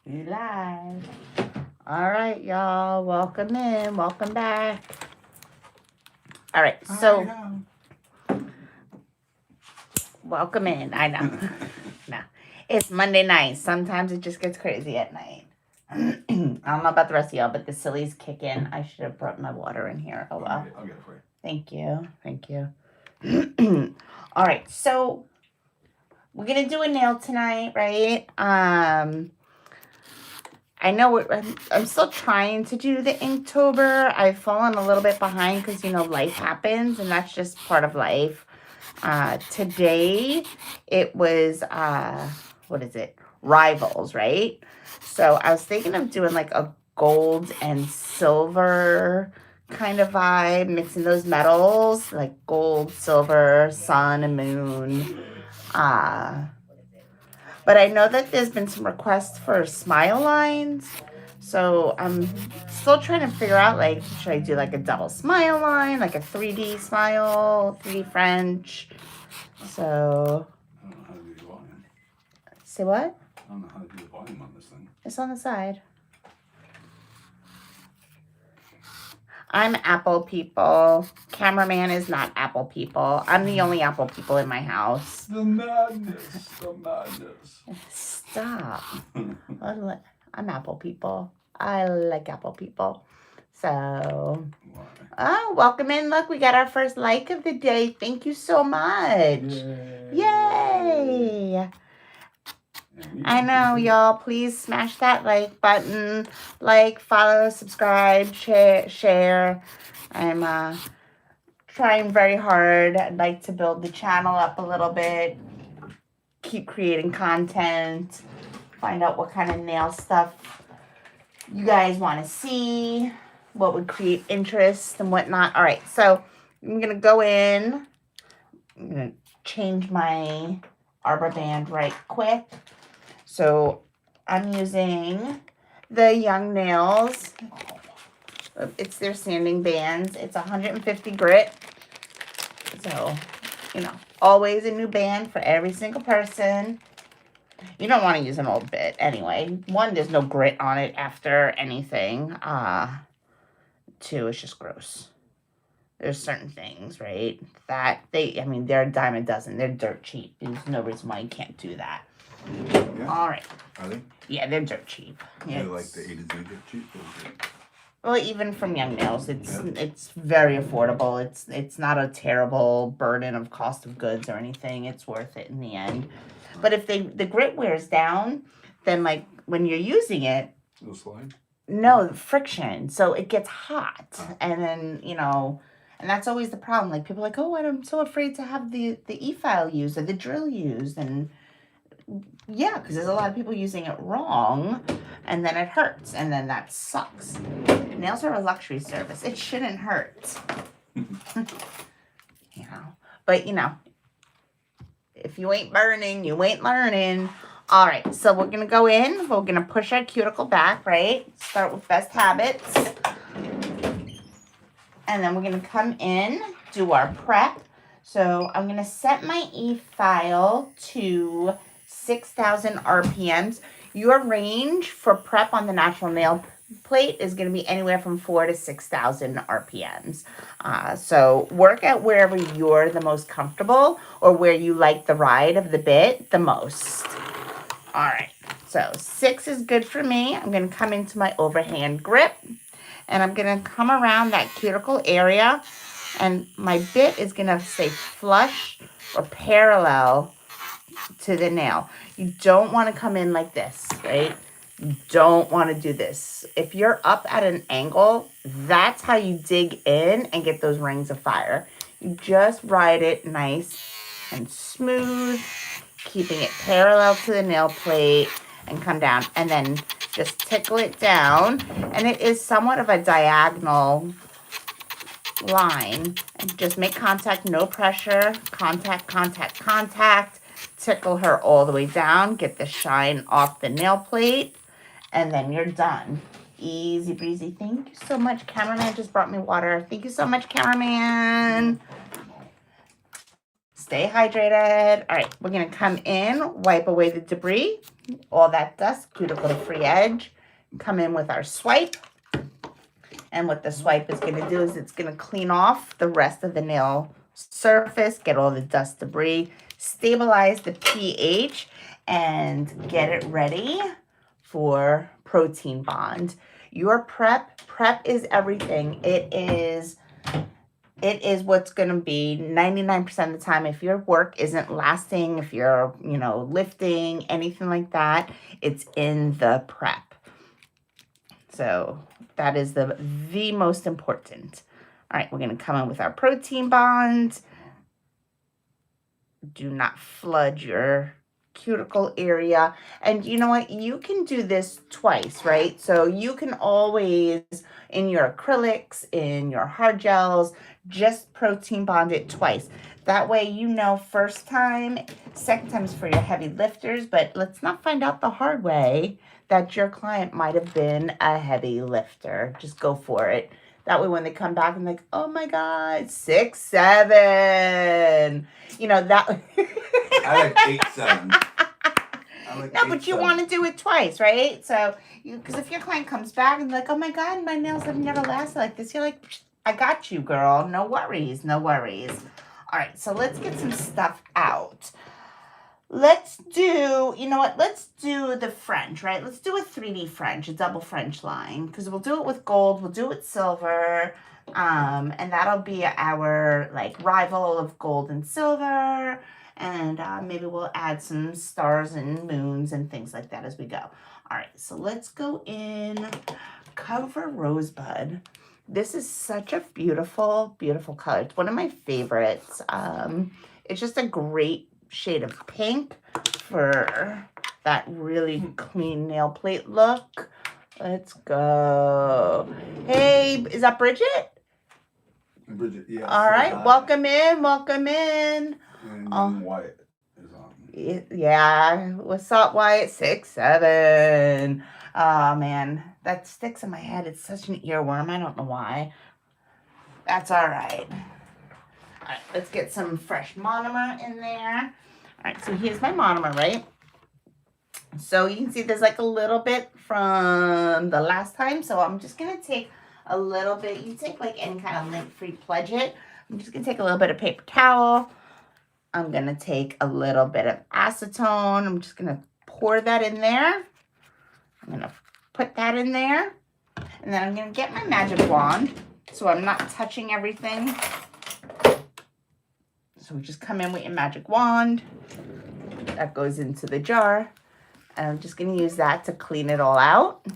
You live. All right, y'all. Welcome in. Welcome back. All right, so welcome in. I know. No, it's Monday night. Sometimes it just gets crazy at night. I don't know about the rest of y'all, but the sillies kick in. I should have brought my water in here. Oh well. I'll get it for you. Thank you. Thank you. All right, so we're gonna do a nail tonight, right? I know I'm still trying to do the Inktober. I've fallen a little bit behind because, life happens and that's just part of life. Today it was, what is it? Rivals, right? So I was thinking of doing like a gold and silver kind of vibe, mixing those metals, like gold, silver, sun and moon. But I know that there's been some requests for smile lines. So I'm still trying to figure out, like, should I do like a double smile line, like a 3D smile, 3D French? So. I don't know how to do the volume. Say what? I don't know how to do the volume on this thing. It's on the side. I'm Apple people. Cameraman is not Apple people. I'm the only Apple people in my house. The madness. The madness. Stop. I'm Apple people. I like Apple people. So, welcome in. Look, we got our first like of the day. Thank you so much. Yay. I know, y'all. Please smash that like button. Like, follow, subscribe, share. I'm trying very hard. I'd like to build the channel up a little bit. Keep creating content. Find out what kind of nail stuff you guys want to see. What would create interest and whatnot. All right, so I'm going to go in. I'm going to change my arbor band right quick. So I'm using the Young Nails. It's their sanding bands. It's 150 grit. So, always a new band for every single person. You don't want to use an old bit anyway. One, there's no grit on it after anything. Two, it's just gross. There's certain things, right? That they're a dime a dozen. They're dirt cheap. There's no reason why you can't do that. Yeah. All right. Are they? Yeah, they're dirt cheap. They're like the A to Z dirt cheap? Well, even from Young Nails, it's very affordable. It's not a terrible burden of cost of goods or anything. It's worth it in the end. But if the grit wears down, then like when you're using it, it'll slide? No, friction. So it gets hot. And then, and that's always the problem. Like people are like, oh, I'm so afraid to have the e-file used or the drill used. And yeah, because there's a lot of people using it wrong and then it hurts. And then that sucks. Nails are a luxury service. It shouldn't hurt. But if you ain't burning, you ain't learning. All right, so we're going to go in. We're going to push our cuticle back, right? Start with best habits. And then we're going to come in, do our prep. So I'm going to set my e-file to 6,000 RPMs. Your range for prep on the natural nail plate is going to be anywhere from 4,000 to 6,000 RPMs. So work at wherever you're the most comfortable or where you like the ride of the bit the most. All right, so 6 is good for me. I'm going to come into my overhand grip and I'm going to come around that cuticle area and my bit is going to stay flush or parallel to the nail. You don't want to come in like this, right? You don't want to do this. If you're up at an angle, that's how you dig in and get those rings of fire. You just ride it nice and smooth, keeping it parallel to the nail plate and come down and then just tickle it down. And it is somewhat of a diagonal line. And just make contact, no pressure, contact, contact, contact. Tickle her all the way down. Get the shine off the nail plate. And then you're done. Easy breezy. Thank you so much. Cameraman just brought me water. Thank you so much, cameraman. Stay hydrated. All right, we're going to come in, wipe away the debris, all that dust, cuticle free edge. Come in with our swipe. And what the swipe is going to do is it's going to clean off the rest of the nail surface, get all the dust, debris, stabilize the pH, and get it ready for protein bond. Your prep is everything. It is what's going to be 99% of the time. If your work isn't lasting, if you're, lifting, anything like that, it's in the prep. So that is the most important. All right, we're going to come in with our protein bond. Do not flood your cuticle area. And you know what? You can do this twice, right? So you can always, in your acrylics, in your hard gels, just protein bond it twice. That way, first time, second time is for your heavy lifters, but let's not find out the hard way that your client might have been a heavy lifter. Just go for it. That way when they come back and like, oh my God, 6, 7. That. I like 8, 7. But you want to do it twice, right? So, because if your client comes back and like, oh my God, my nails have never lasted like this, you're like, I got you, girl. No worries, no worries. All right, so let's get some stuff out. Let's do, let's do the French, right? Let's do a 3D French, a double French line, because we'll do it with gold, we'll do it with silver, and that'll be our, rival of gold and silver, and maybe we'll add some stars and moons and things like that as we go. All right, so let's go in, cover rosebud. This is such a beautiful, beautiful color. It's one of my favorites. It's just a great shade of pink for that really clean nail plate look. Let's go. Hey, is that Bridget? Bridget, yeah. All right, welcome in. And Wyatt is on. Yeah, what's up, Wyatt? 6, 7. Oh, man, that sticks in my head. It's such an earworm. I don't know why. That's all right. All right, let's get some fresh monomer in there. All right, so here's my monomer, right? So you can see there's a little bit from the last time. So I'm just going to take a little bit. You take any kind of lint-free Pledge It. I'm just going to take a little bit of paper towel. I'm going to take a little bit of acetone. I'm just going to pour that in there. I'm going to put that in there. And then I'm going to get my magic wand so I'm not touching everything. So we just come in with your magic wand. That goes into the jar. And I'm just going to use that to clean it all out.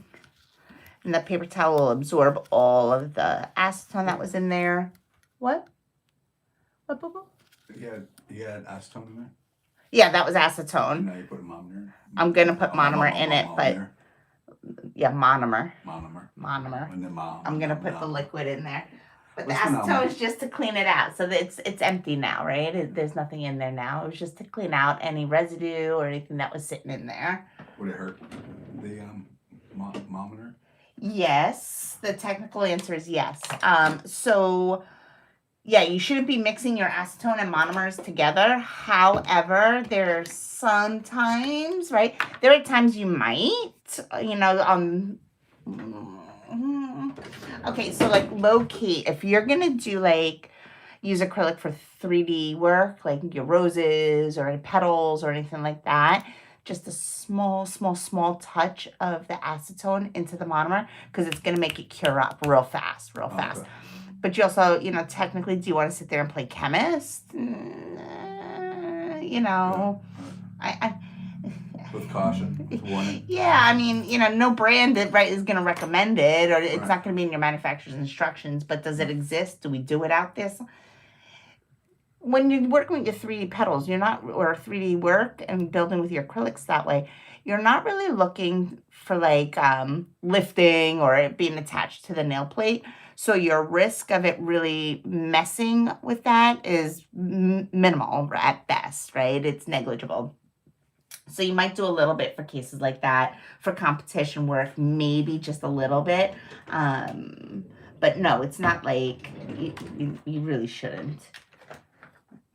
And the paper towel will absorb all of the acetone that was in there. What? What, boo-boo? You had acetone in there? Yeah, that was acetone. Now you put monomer. I'm going to put monomer in it, but... Yeah, monomer. Monomer. And then I'm going to put the liquid in there. But the acetone is just to clean it out. So it's empty now, right? There's nothing in there now. It was just to clean out any residue or anything that was sitting in there. Would it hurt the monomer? Yes. The technical answer is yes. So, yeah, you shouldn't be mixing your acetone and monomers together. However, there's sometimes, right? There are times you might, okay, so low key, if you're gonna do use acrylic for 3D work, like your roses or petals or anything like that, just a small touch of the acetone into the monomer because it's gonna make it cure up real fast. Okay. But you also, technically, do you want to sit there and play chemist? I with caution, with warning. Yeah, I mean, no brand that is going to recommend it, or it's not going to be in your manufacturer's instructions. But does it exist? Do we do it out there? When you're working with your 3D petals, you're not, or 3D work and building with your acrylics that way, you're not really looking for lifting or it being attached to the nail plate. So your risk of it really messing with that is minimal at best, right? It's negligible. So you might do a little bit for cases like that. For competition work, maybe just a little bit. But no, it's not you really shouldn't.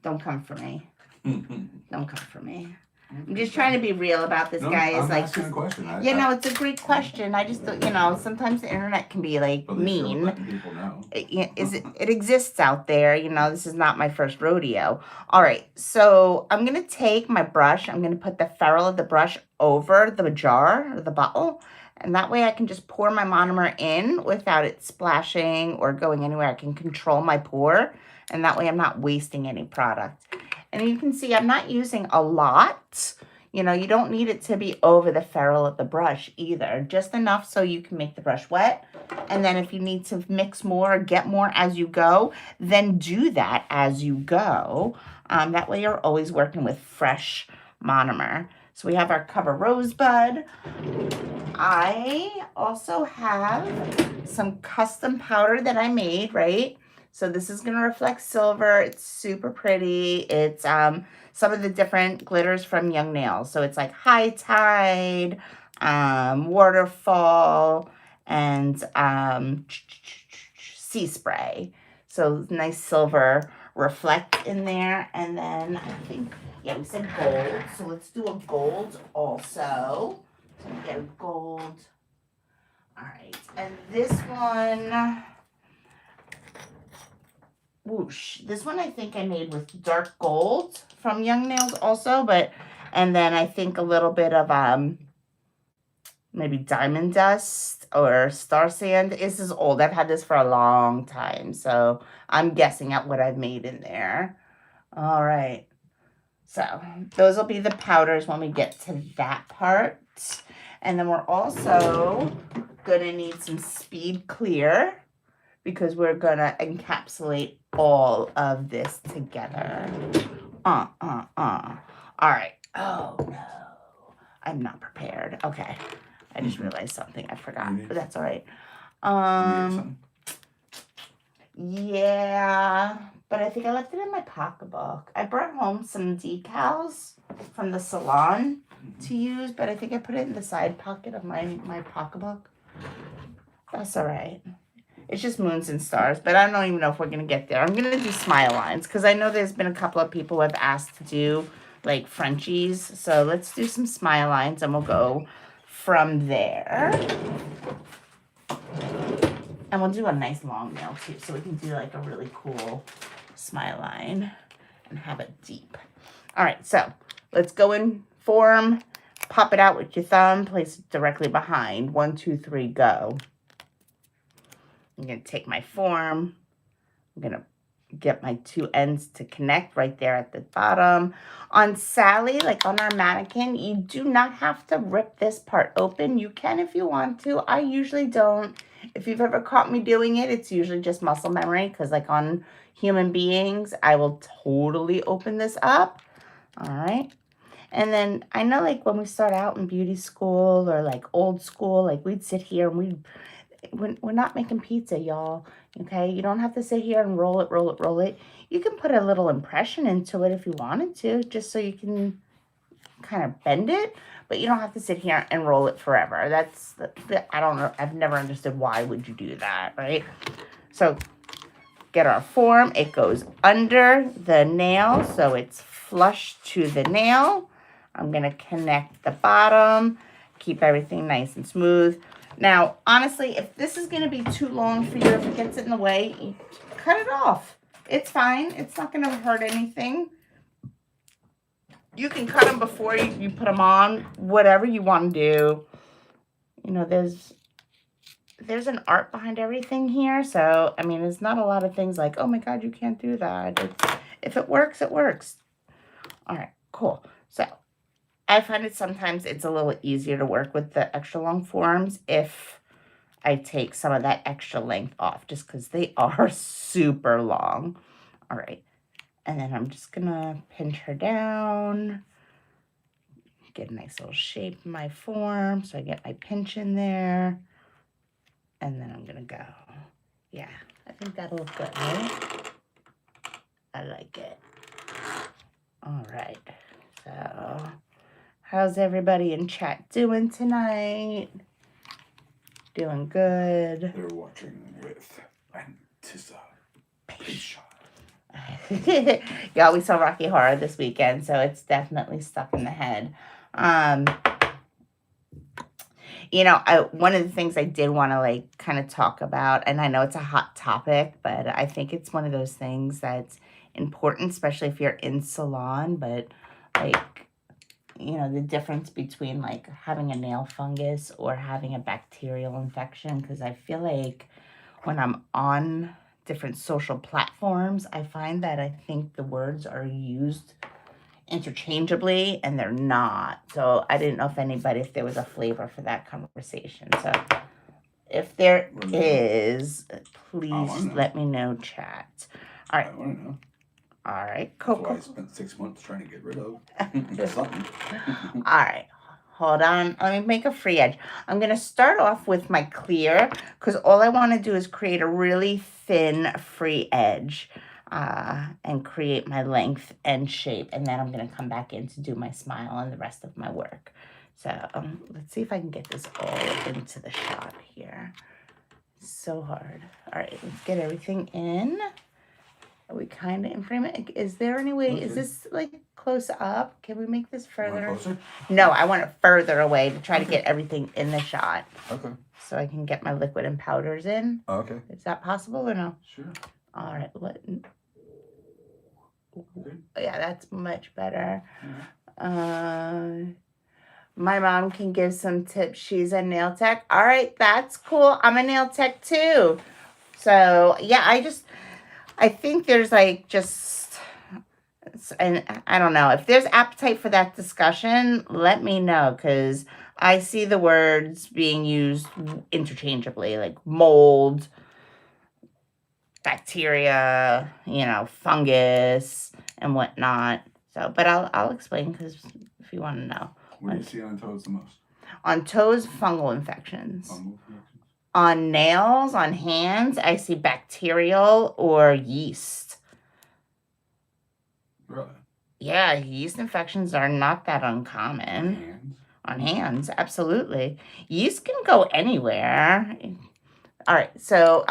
Don't come for me. Don't come for me. I'm just trying to be real about this guy. I'm like, asking a question. It's a great question. I just, sometimes the internet can be like mean. Letting people know. It exists out there. This is not my first rodeo. All right, so I'm gonna take my brush. I'm gonna put the ferrule of the brush over the jar or the bottle, and that way I can just pour my monomer in without it splashing or going anywhere. I can control my pour, and that way I'm not wasting any product. And you can see I'm not using a lot. You don't need it to be over the ferrule of the brush either. Just enough so you can make the brush wet. And then if you need to mix more or get more as you go, then do that as you go. That way you're always working with fresh monomer. So we have our cover rosebud. I also have some custom powder that I made, right? So this is going to reflect silver. It's super pretty. It's some of the different glitters from Young Nails. So it's like High Tide, Waterfall, and Sea Spray. So nice silver reflect in there. And then I think, we said gold. So let's do a gold also. So we get a gold. All right. And this one... whoosh. This one I think I made with dark gold from Young Nails also, and then I think a little bit of maybe diamond dust or star sand. This is old. I've had this for a long time, so I'm guessing at what I've made in there. All right. So those will be the powders when we get to that part. And then we're also going to need some speed clear, because we're going to encapsulate all of this together. All right. Oh, no. I'm not prepared. Okay. I just realized something. I forgot. But that's all right. Yeah. But I think I left it in my pocketbook. I brought home some decals from the salon to use, but I think I put it in the side pocket of my pocketbook. That's all right. It's just moons and stars, but I don't even know if we're going to get there. I'm going to do smile lines because I know there's been a couple of people who have asked to do like Frenchies. So let's do some smile lines and we'll go from there. And we'll do a nice long nail too, so we can do like a really cool smile line and have it deep. All right, so let's go in form, pop it out with your thumb, place it directly behind. 1, 2, 3, go. I'm going to take my form. I'm going to get my two ends to connect right there at the bottom. On Sally, like on our mannequin, you do not have to rip this part open. You can if you want to. I usually don't. If you've ever caught me doing it, it's usually just muscle memory, because like on human beings, I will totally open this up. All right. And then I know like when we start out in beauty school or like old school, like we'd sit here and we're not making pizza, y'all. Okay, you don't have to sit here and roll it. You can put a little impression into it if you wanted to, just so you can kind of bend it, but you don't have to sit here and roll it forever. I don't know. I've never understood why would you do that, right? So get our form. It goes under the nail, so it's flush to the nail. I'm going to connect the bottom, keep everything nice and smooth. Now, honestly, if this is going to be too long for you, if it gets in the way, you cut it off. It's fine. It's not going to hurt anything. You can cut them before you put them on, whatever you want to do. You know, there's an art behind everything here. So, I mean, there's not a lot of things like, oh my God, you can't do that. If it works, it works. All right, cool. So I find it sometimes it's a little easier to work with the extra long forms if I take some of that extra length off, just because they are super long. All right. And then I'm just going to pinch her down, get a nice little shape in my form. So I get my pinch in there. And then I'm going to go. Yeah, I think that'll look good, right? I like it. All right. So how's everybody in chat doing tonight? Doing good. They're watching with anticipation. Yeah, we saw Rocky Horror this weekend, so it's definitely stuck in the head. Um, one of the things I did want to like kind of talk about, and I know it's a hot topic, but I think it's one of those things that's important, especially if you're in salon, but like, the difference between like having a nail fungus or having a bacterial infection, because I feel like when I'm on different social platforms, I find that I think the words are used interchangeably and they're not. So I didn't know if there was a flavor for that conversation. So if there is, please let me know, chat. All right. I want to know. All right. That's why I spent 6 months trying to get rid of something. All right. Hold on. Let me make a free edge. I'm going to start off with my clear because all I want to do is create a really thin free edge and create my length and shape. And then I'm going to come back in to do my smile and the rest of my work. So let's see if I can get this all into the shot here. It's so hard. All right. Let's get everything in. Are we kind of in frame? Is there any way? Okay. Is this like close up? Can we make this further? Closer? No, I want it further away to try to get everything in the shot. Okay. So I can get my liquid and powders in. Okay. Is that possible or no? Sure. All right. Okay. Yeah, that's much better. Mm-hmm. My mom can give some tips. She's a nail tech. All right, that's cool. I'm a nail tech too. So yeah, I think there's like and I don't know if there's appetite for that discussion, let me know because I see the words being used interchangeably like mold, bacteria, fungus and whatnot. So, but I'll explain because if you want to know. What do you see on toes the most? On toes, fungal infections. Fungal infections? On nails, on hands, I see bacterial or yeast. Really? Yeah, yeast infections are not that uncommon. Hands? On hands, absolutely. Yeast can go anywhere. All right, so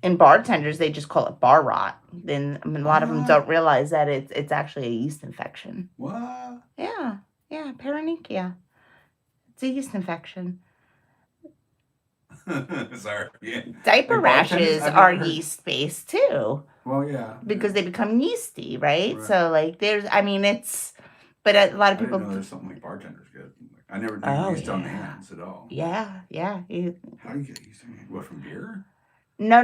in bartenders, they just call it bar rot. Then a lot of them don't realize that it's actually a yeast infection. What? Yeah, paronychia. It's a yeast infection. Sorry. Yeah. Diaper rashes are yeast-based too. Well, yeah. Because they become yeasty, right? So, like, but a lot of people... I didn't know there's something like bartenders get. I never knew yeast on the hands at all. Yeah. How do you get yeast on the hands? What, from beer? No.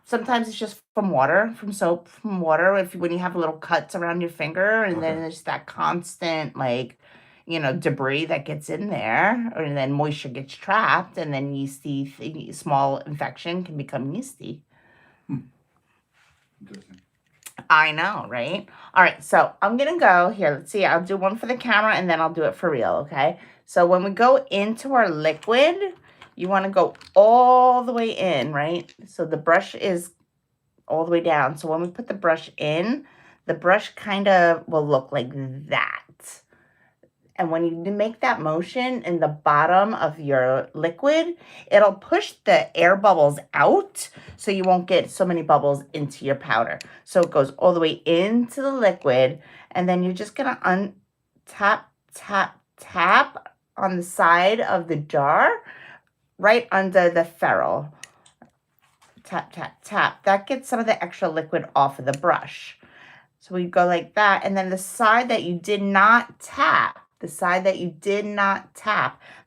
Sometimes it's just from water, from soap, from water. When you have little cuts around your finger, and then there's that constant, like, debris that gets in there, and then moisture gets trapped, and then small infection can become yeasty. Interesting. I know, right? All right, so I'm going to go here. Let's see. I'll do one for the camera, and then I'll do it for real, okay? So when we go into our liquid, you want to go all the way in, right? So the brush is all the way down. So when we put the brush in, the brush kind of will look like that. And when you make that motion in the bottom of your liquid, it'll push the air bubbles out so you won't get so many bubbles into your powder. So it goes all the way into the liquid, and then you're just going to tap on the side of the jar right under the ferrule. Tap. That gets some of the extra liquid off of the brush. So we go like that, and then the side that you did not tap,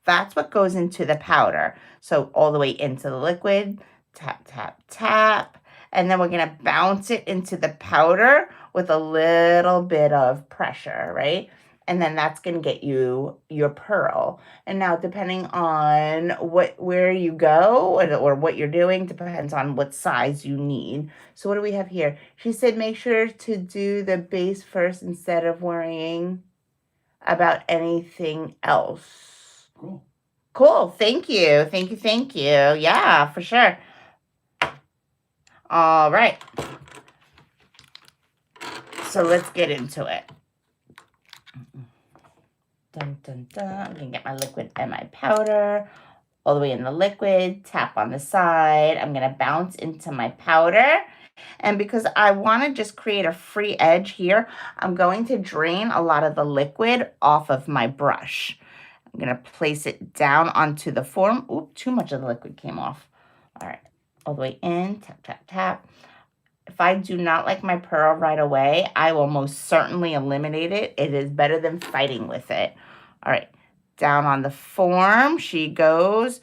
that's what goes into the powder. So all the way into the liquid, tap. And then we're going to bounce it into the powder with a little bit of pressure, right? And then that's going to get you your pearl. And now depending on where you go or what you're doing, depends on what size you need. So what do we have here? She said make sure to do the base first instead of worrying about anything else. Cool. Thank you. Yeah, for sure. All right. So let's get into it. Dun. I'm going to get my liquid and my powder all the way in the liquid, tap on the side. I'm going to bounce into my powder. And because I want to just create a free edge here, I'm going to drain a lot of the liquid off of my brush. I'm going to place it down onto the form. Oop, too much of the liquid came off. All right, all the way in, tap, tap, tap. If I do not like my pearl right away, I will most certainly eliminate it. It is better than fighting with it. All right, down on the form she goes.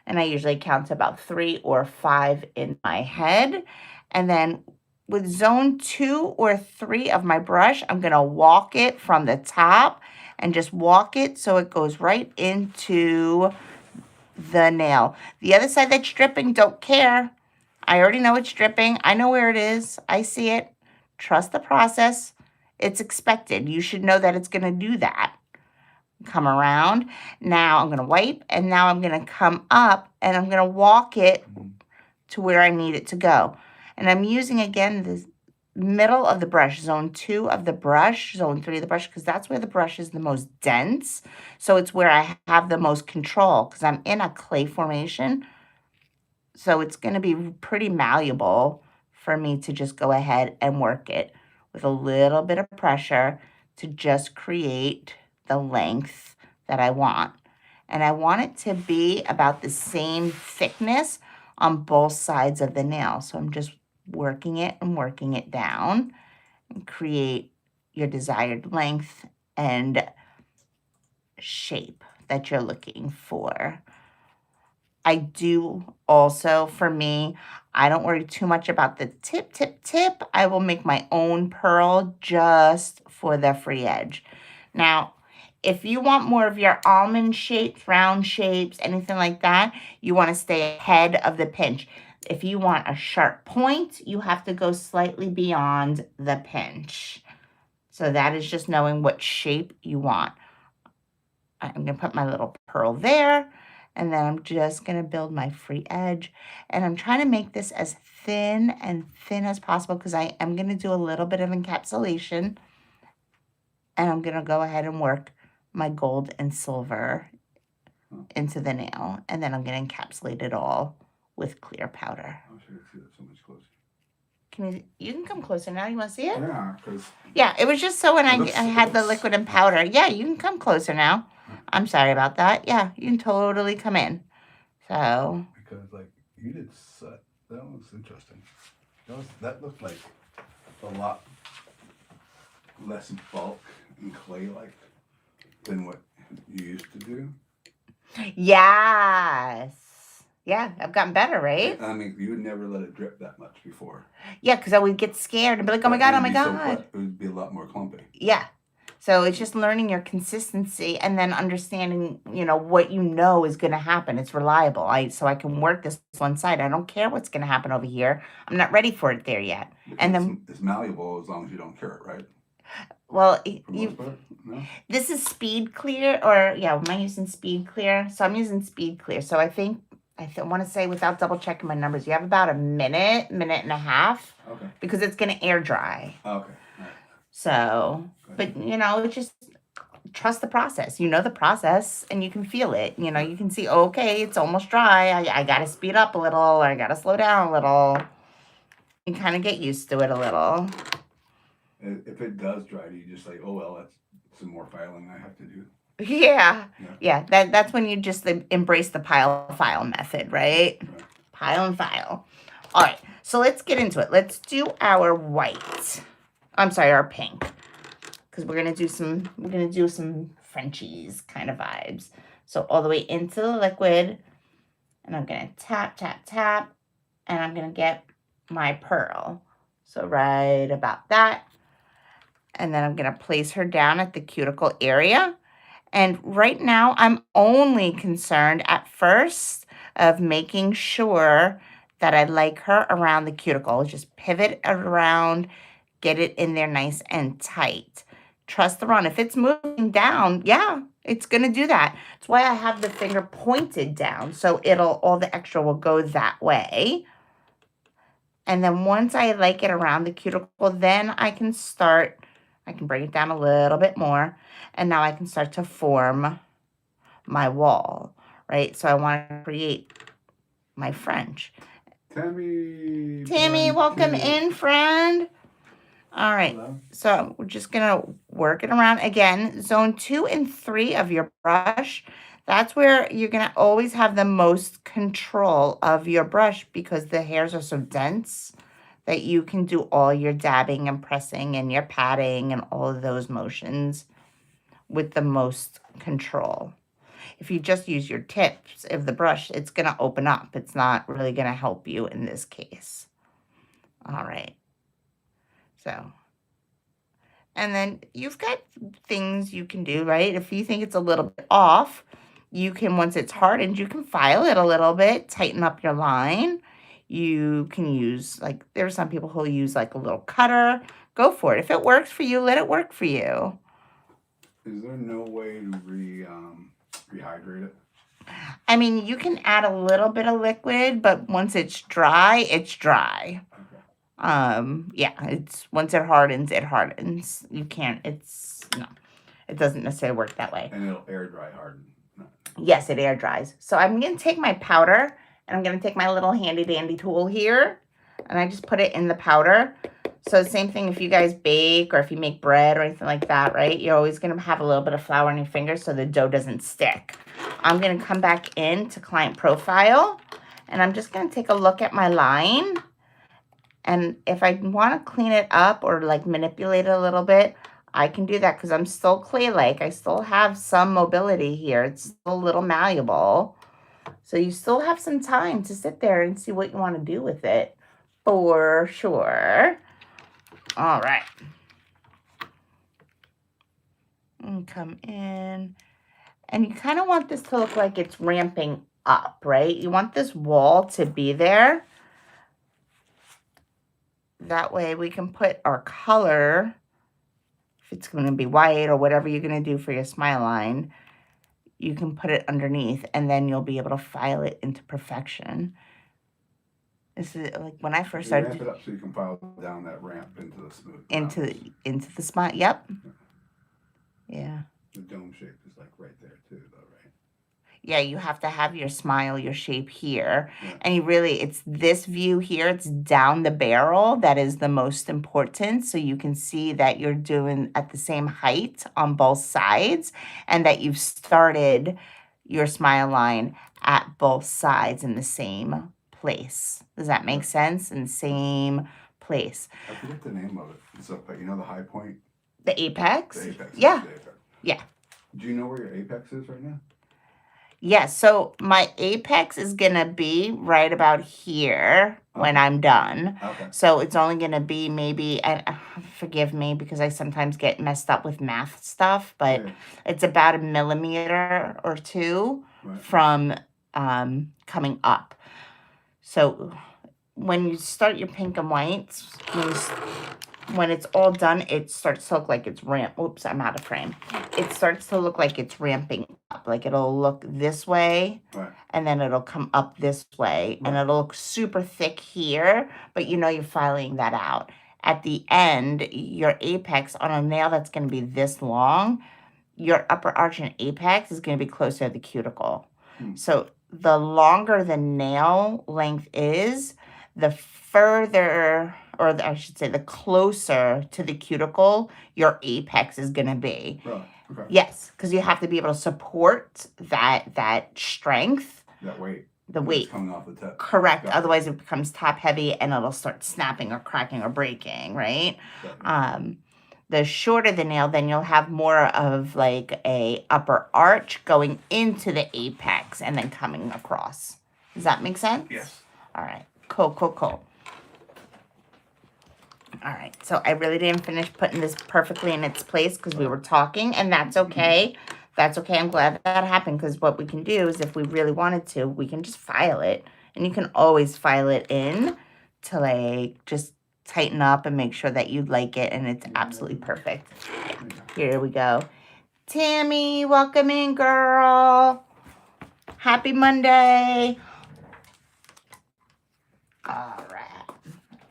And I usually count to about 3 or 5 in my head. And then with zone 2 or 3 of my brush, I'm going to walk it from the top and just walk it so it goes right into the nail. The other side that's dripping, don't care. I already know it's dripping. I know where it is. I see it. Trust the process. It's expected. You should know that it's going to do that. Come around. Now I'm going to wipe, and now I'm going to come up, and I'm going to walk it to where I need it to go. And I'm using, again, the middle of the brush, zone 2 of the brush, zone 3 of the brush, because that's where the brush is the most dense. So it's where I have the most control, because I'm in a clay formation. So it's going to be pretty malleable for me to just go ahead and work it with a little bit of pressure to just create the length that I want. And I want it to be about the same thickness on both sides of the nail. So I'm just working it and working it down and create your desired length and shape that you're looking for. I do also, for me, I don't worry too much about the tip. I will make my own pearl just for the free edge. Now, if you want more of your almond shapes, round shapes, anything like that, you want to stay ahead of the pinch. If you want a sharp point, you have to go slightly beyond the pinch. So that is just knowing what shape you want. I'm going to put my little pearl there. And then I'm just going to build my free edge. And I'm trying to make this as thin as possible because I am going to do a little bit of encapsulation. And I'm going to go ahead and work my gold and silver into the nail. And then I'm going to encapsulate it all with clear powder. I wish I could see that so much closer. You can come closer now. You want to see it? Yeah, because... Yeah, it was just so when I had the liquid and powder. Yeah, you can come closer now. I'm sorry about that. Yeah, you can totally come in. So. Because, like, you did that was interesting. That looked like a lot less bulk and clay-like than what you used to do. Yes. Yeah, I've gotten better, right? I mean, you would never let it drip that much before. Yeah, because I would get scared and be like, oh my God, oh my God. It would be a lot more clumpy. Yeah. So it's just learning your consistency and then understanding, what you know is going to happen. It's reliable. So I can work this one side. I don't care what's going to happen over here. I'm not ready for it there yet. And then it's malleable as long as you don't cure it, right? Well, No? This is speed clear, or am I using speed clear? So I'm using speed clear. So I want to say, without double checking my numbers, you have about a minute and a half. Okay. Because it's going to air dry. Okay. Right. So, but it's just trust the process. You know the process and you can feel it. You can see, okay, it's almost dry. I got to speed up a little, or I got to slow down a little. You kind of get used to it a little. If it does dry, do you just say, oh, well, that's some more filing I have to do? Yeah. That's when you just embrace the file method, right? Pile and file. All right, so let's get into it. Let's do our white. I'm sorry, our pink, because we're gonna do some Frenchies kind of vibes. So all the way into the liquid, and I'm gonna tap, tap, tap, and I'm gonna get my pearl. So right about that. And then I'm going to place her down at the cuticle area. And right now, I'm only concerned at first of making sure that I like her around the cuticle. Just pivot it around, get it in there nice and tight. Trust the run. If it's moving down, it's going to do that. That's why I have the finger pointed down. So all the extra will go that way. And then once I like it around the cuticle, then I can bring it down a little bit more, and now I can start to form my wall. right? So I want to create my French. Tammy, welcome in, friend. All right. Hello. So we're just going to work it around. Again, zone 2 and 3 of your brush. That's where you're going to always have the most control of your brush because the hairs are so dense that you can do all your dabbing and pressing and your patting and all of those motions with the most control. If you just use your tips of the brush, it's going to open up. It's not really going to help you in this case. All right. So, and then you've got things you can do, right? If you think it's a little bit off, you can, once it's hardened, you can file it a little bit, tighten up your line. You can use, like, there are some people who use like a little cutter. Go for it. If it works for you, let it work for you. Is there no way to rehydrate it? I mean, you can add a little bit of liquid, but once it's dry, it's dry. Okay. Yeah, it's once it hardens, it hardens. You can't, no, it doesn't necessarily work that way. And it'll air dry harden. No. Yes, it air dries. So I'm going to take my powder and I'm going to take my little handy dandy tool here and I just put it in the powder. So same thing if you guys bake or if you make bread or anything like that, right? You're always going to have a little bit of flour on your fingers so the dough doesn't stick. I'm going to come back into client profile and I'm just going to take a look at my line. And if I want to clean it up or like manipulate it a little bit, I can do that because I'm still clay-like. I still have some mobility here. It's still a little malleable. So you still have some time to sit there and see what you want to do with it for sure. All right. And come in. And you kind of want this to look like it's ramping up, right? You want this wall to be there. That way we can put our color, if it's going to be white or whatever you're going to do for your smile line, you can put it underneath and then you'll be able to file it into perfection. This is like when I first started. Ramp it up so you can file down that ramp into the smooth. Into the smile. Yep. Yeah. The dome shape is like right there too, though, right? Yeah, you have to have your smile, your shape here. Yeah. And you really, it's this view here, it's down the barrel that is the most important. So you can see that you're doing at the same height on both sides and that you've started your smile line at both sides in the same place. Does that make sense? In the same place. I forget the name of it. It's up, you know, the high point? The apex? The apex. Yeah. The apex. Yeah. Do you know where your apex is right now? Yes, so my apex is going to be right about here when I'm done. Okay. So it's only going to be maybe, forgive me because I sometimes get messed up with math stuff, but it's about 1 millimeter or 2 from coming up. So when you start your pink and whites, when it's all done, it starts to look like it's Oops, I'm out of frame. It starts to look like it's ramping up. Like it'll look this way, and then it'll come up this way, and it'll look super thick here, but you know you're filing that out. At the end, your apex on a nail that's going to be this long, your upper arch and apex is going to be closer to the cuticle. So the longer the nail length is, the further, or I should say the closer to the cuticle your apex is going to be. Right. Okay. Yes, because you have to be able to support that strength. That weight. The weight. It's coming off the tip. Correct. Otherwise it becomes top heavy and it'll start snapping or cracking or breaking, right? The shorter the nail, then you'll have more of like a upper arch going into the apex and then coming across. Does that make sense? Yes. All right. Cool. All right. So I really didn't finish putting this perfectly in its place because we were talking, and that's okay. That's okay. I'm glad that happened because what we can do is if we really wanted to, we can just file it. And you can always file it in to like just tighten up and make sure that you like it and it's absolutely perfect. Here we go. Tammy, welcome in, girl. Happy Monday. All right.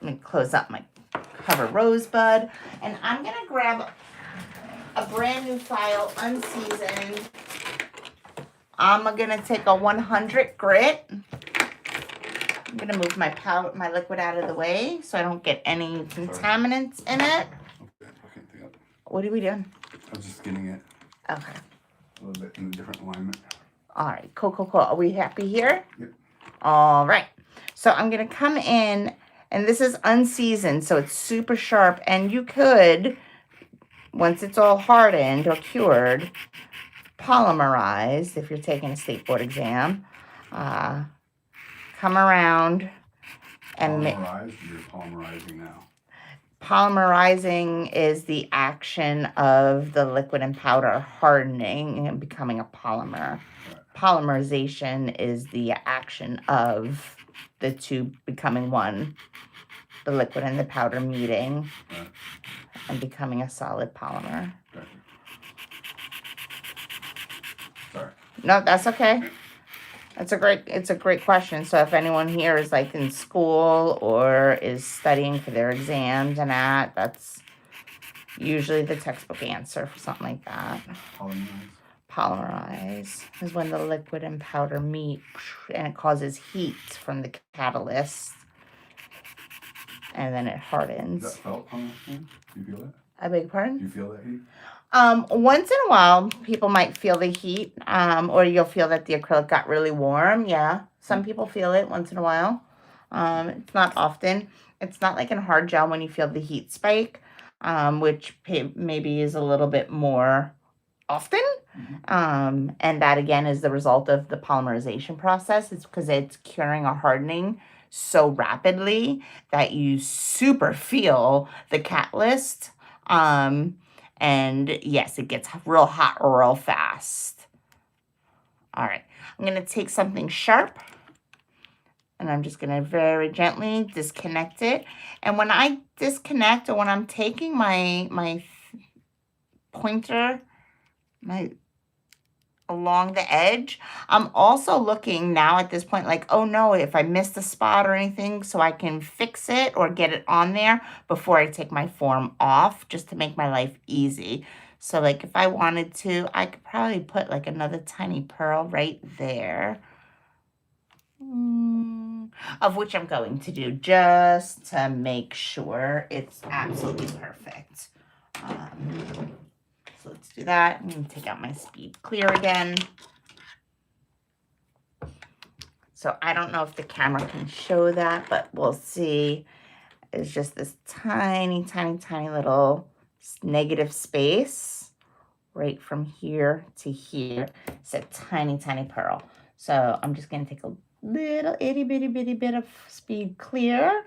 Let me close up my cover rosebud. And I'm going to grab a brand new file, unseasoned. I'm going to take a 100 grit. I'm going to move my liquid out of the way so I don't get any contaminants in it. Okay, I can't think of it. What are we doing? I was just getting it Okay. a little bit in a different alignment. All right, cool. Are we happy here? Yep. All right. So I'm going to come in, and this is unseasoned, so it's super sharp. And you could, once it's all hardened or cured, polymerize, if you're taking a state board exam. Come around and Polymerize, you're polymerizing now. Polymerizing is the action of the liquid and powder hardening and becoming a polymer. Right. Polymerization is the action of the two becoming one, the liquid and the powder meeting, Right. and becoming a solid polymer. Right. Sorry. No, that's okay. It's a great question. So if anyone here is like in school or is studying for their exams and that's usually the textbook answer for something like that. Polymerize is when the liquid and powder meet and it causes heat from the catalyst and then it hardens. Is that felt on this one? Do you feel that? I beg your pardon? Do you feel that heat? Once in a while, people might feel the heat, or you'll feel that the acrylic got really warm. Yeah, some people feel it once in a while. It's not often. It's not like in hard gel when you feel the heat spike, which maybe is a little bit more often. Mm-hmm. And that again is the result of the polymerization process. It's because it's curing or hardening so rapidly that you super feel the catalyst. And yes, it gets real hot real fast. All right, I'm going to take something sharp and I'm just going to very gently disconnect it. And when I disconnect or when I'm taking my pointer along the edge, I'm also looking now at this point like, oh no, if I missed a spot or anything, so I can fix it or get it on there before I take my form off, just to make my life easy. So like if I wanted to, I could probably put like another tiny pearl right there, of which I'm going to do just to make sure it's absolutely perfect. So let's do that. I'm going to take out my speed clear again. So I don't know if the camera can show that, but we'll see. It's just this tiny, tiny, tiny little negative space right from here to here. It's a tiny, tiny pearl. So I'm just going to take a little itty bitty bit of speed clear.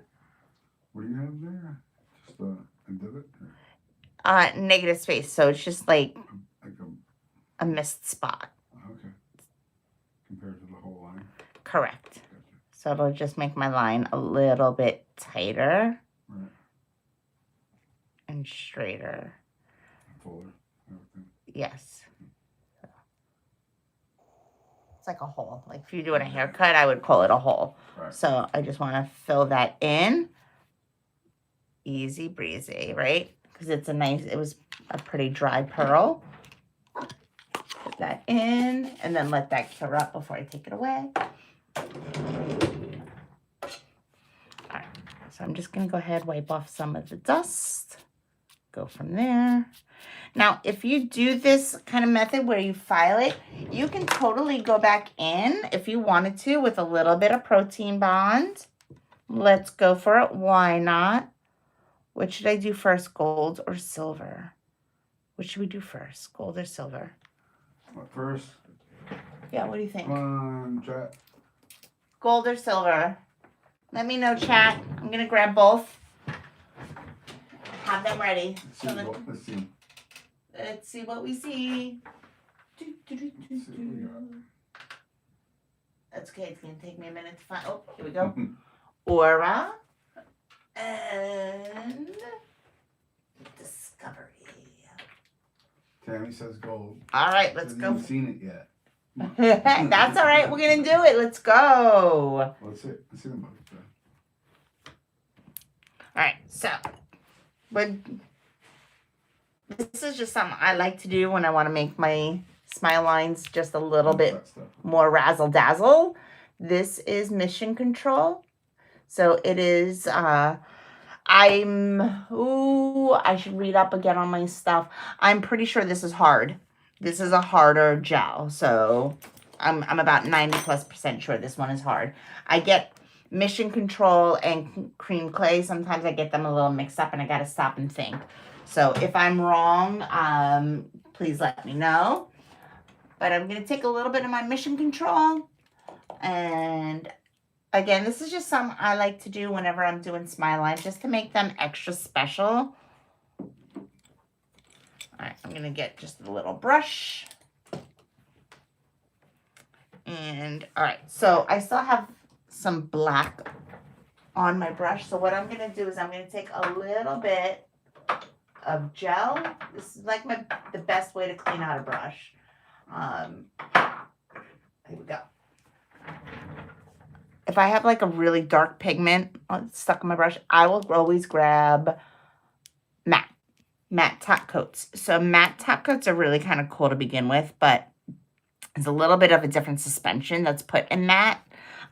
What do you have there? Just a divot? Negative space. So it's just like a missed spot. Okay. Compared to the whole line? Correct. Gotcha. So it'll just make my line a little bit tighter. Right. And straighter. Fuller. Everything. Yes. It's like a hole. Like if you're doing a haircut, I would call it a hole. Right. So I just want to fill that in. Easy breezy, right? Because it was a pretty dry pearl. Put that in and then let that cure up before I take it away. All right. So I'm just going to go ahead, wipe off some of the dust. Go from there. Now, if you do this kind of method where you file it, you can totally go back in if you wanted to with a little bit of protein bond. Let's go for it. Why not? What should I do first, gold or silver? What should we do first, gold or silver? What first? Yeah, what do you think? Come on, chat. Gold or silver? Let me know, chat. I'm going to grab both. Have them ready. Let's see what we see. That's okay. It's going to take me a minute to find. Oh, here we go. Aura and Discovery. Tammy says gold. All right, let's go. I haven't seen it yet. That's all right. We're going to do it. Let's go. Let's see them both. All right, so this is just something I like to do when I want to make my Smile lines just a little What's bit that stuff? more razzle dazzle. This is Mission Control. So it is, I should read up again on my stuff. I'm pretty sure this is hard. This is a harder gel. So I'm about 90+% sure this one is hard. I get Mission Control and Cream Clay. Sometimes I get them a little mixed up and I got to stop and think. So if I'm wrong, please let me know. But I'm going to take a little bit of my Mission Control. And again, this is just something I like to do whenever I'm doing smile lines, just to make them extra special. All right, I'm going to get just a little brush. And all right, so I still have some black on my brush. So what I'm going to do is I'm going to take a little bit of gel. This is like the best way to clean out a brush. Here we go. If I have like a really dark pigment stuck in my brush, I will always grab matte top coats. So matte top coats are really kind of cool to begin with, but it's a little bit of a different suspension that's put in matte,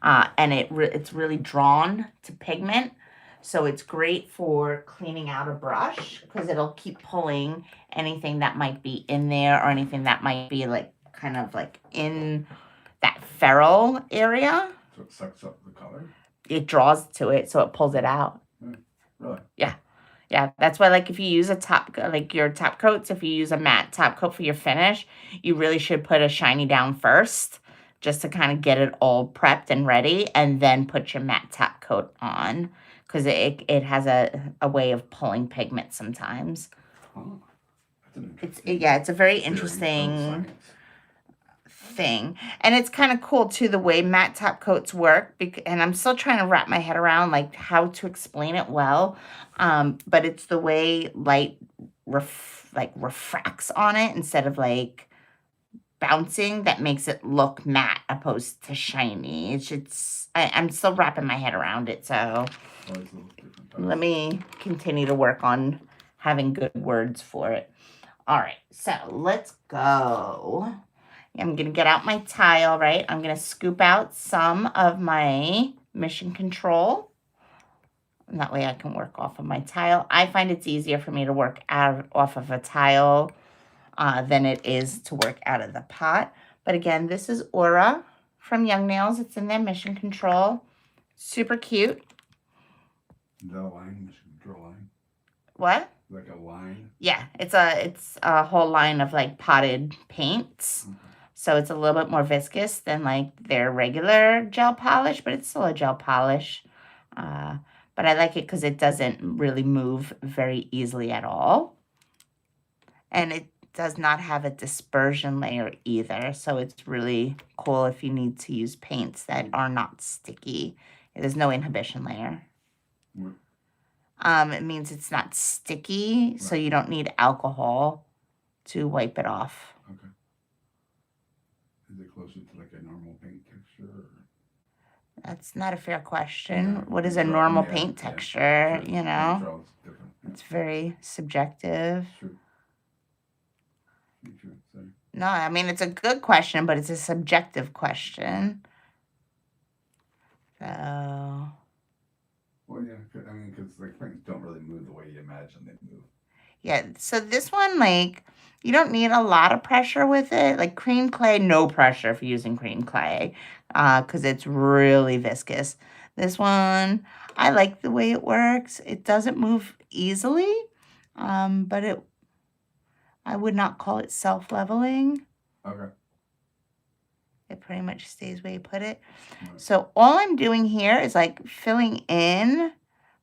and it's really drawn to pigment. So it's great for cleaning out a brush because it'll keep pulling anything that might be in there or anything that might be like kind of like in that ferrule area. So it sucks up the color? It draws to it, so it pulls it out. Really? Yeah. Yeah, that's why, like, if you use your top coats, if you use a matte top coat for your finish, you really should put a shiny down first just to kind of get it all prepped and ready, and then put your matte top coat on because it has a way of pulling pigment sometimes. Oh, that's an It's a very interesting thing, and it's kind of cool too the way matte top coats work, and I'm still trying to wrap my head around like how to explain it well, but it's the way light refracts on it instead of like bouncing that makes it look matte opposed to shiny. I'm still wrapping my head around it, so let me continue to work on having good words for it. All right, so let's go. I'm going to get out my tile, right? I'm going to scoop out some of my Mission Control. And that way I can work off of my tile. I find it's easier for me to work off of a tile than it is to work out of the pot. But again, this is Aura from Young Nails. It's in their Mission Control. Super cute. Is that a line? Mission Control line? What? Like a line? Yeah, it's a whole line of like potted paints. Okay. So it's a little bit more viscous than like their regular gel polish, but it's still a gel polish. But I like it because it doesn't really move very easily at all. And it does not have a dispersion layer either. So it's really cool if you need to use paints that are not sticky. There's no inhibition layer. It means it's not sticky, right. So you don't need alcohol to wipe it off. Okay. Is it closer to like a normal paint texture? Or? That's not a fair question. Yeah. What is a normal paint texture? Sure. You know, it's very subjective. True. No, I mean, it's a good question, but it's a subjective question. So. Well, yeah, I mean, because like paints don't really move the way you imagine they move. Yeah, so this one, like, you don't need a lot of pressure with it. Like cream clay, no pressure if you're using cream clay, because it's really viscous. This one, I like the way it works. It doesn't move easily, but I would not call it self-leveling. Okay. It pretty much stays where you put it. Right. So all I'm doing here is like filling in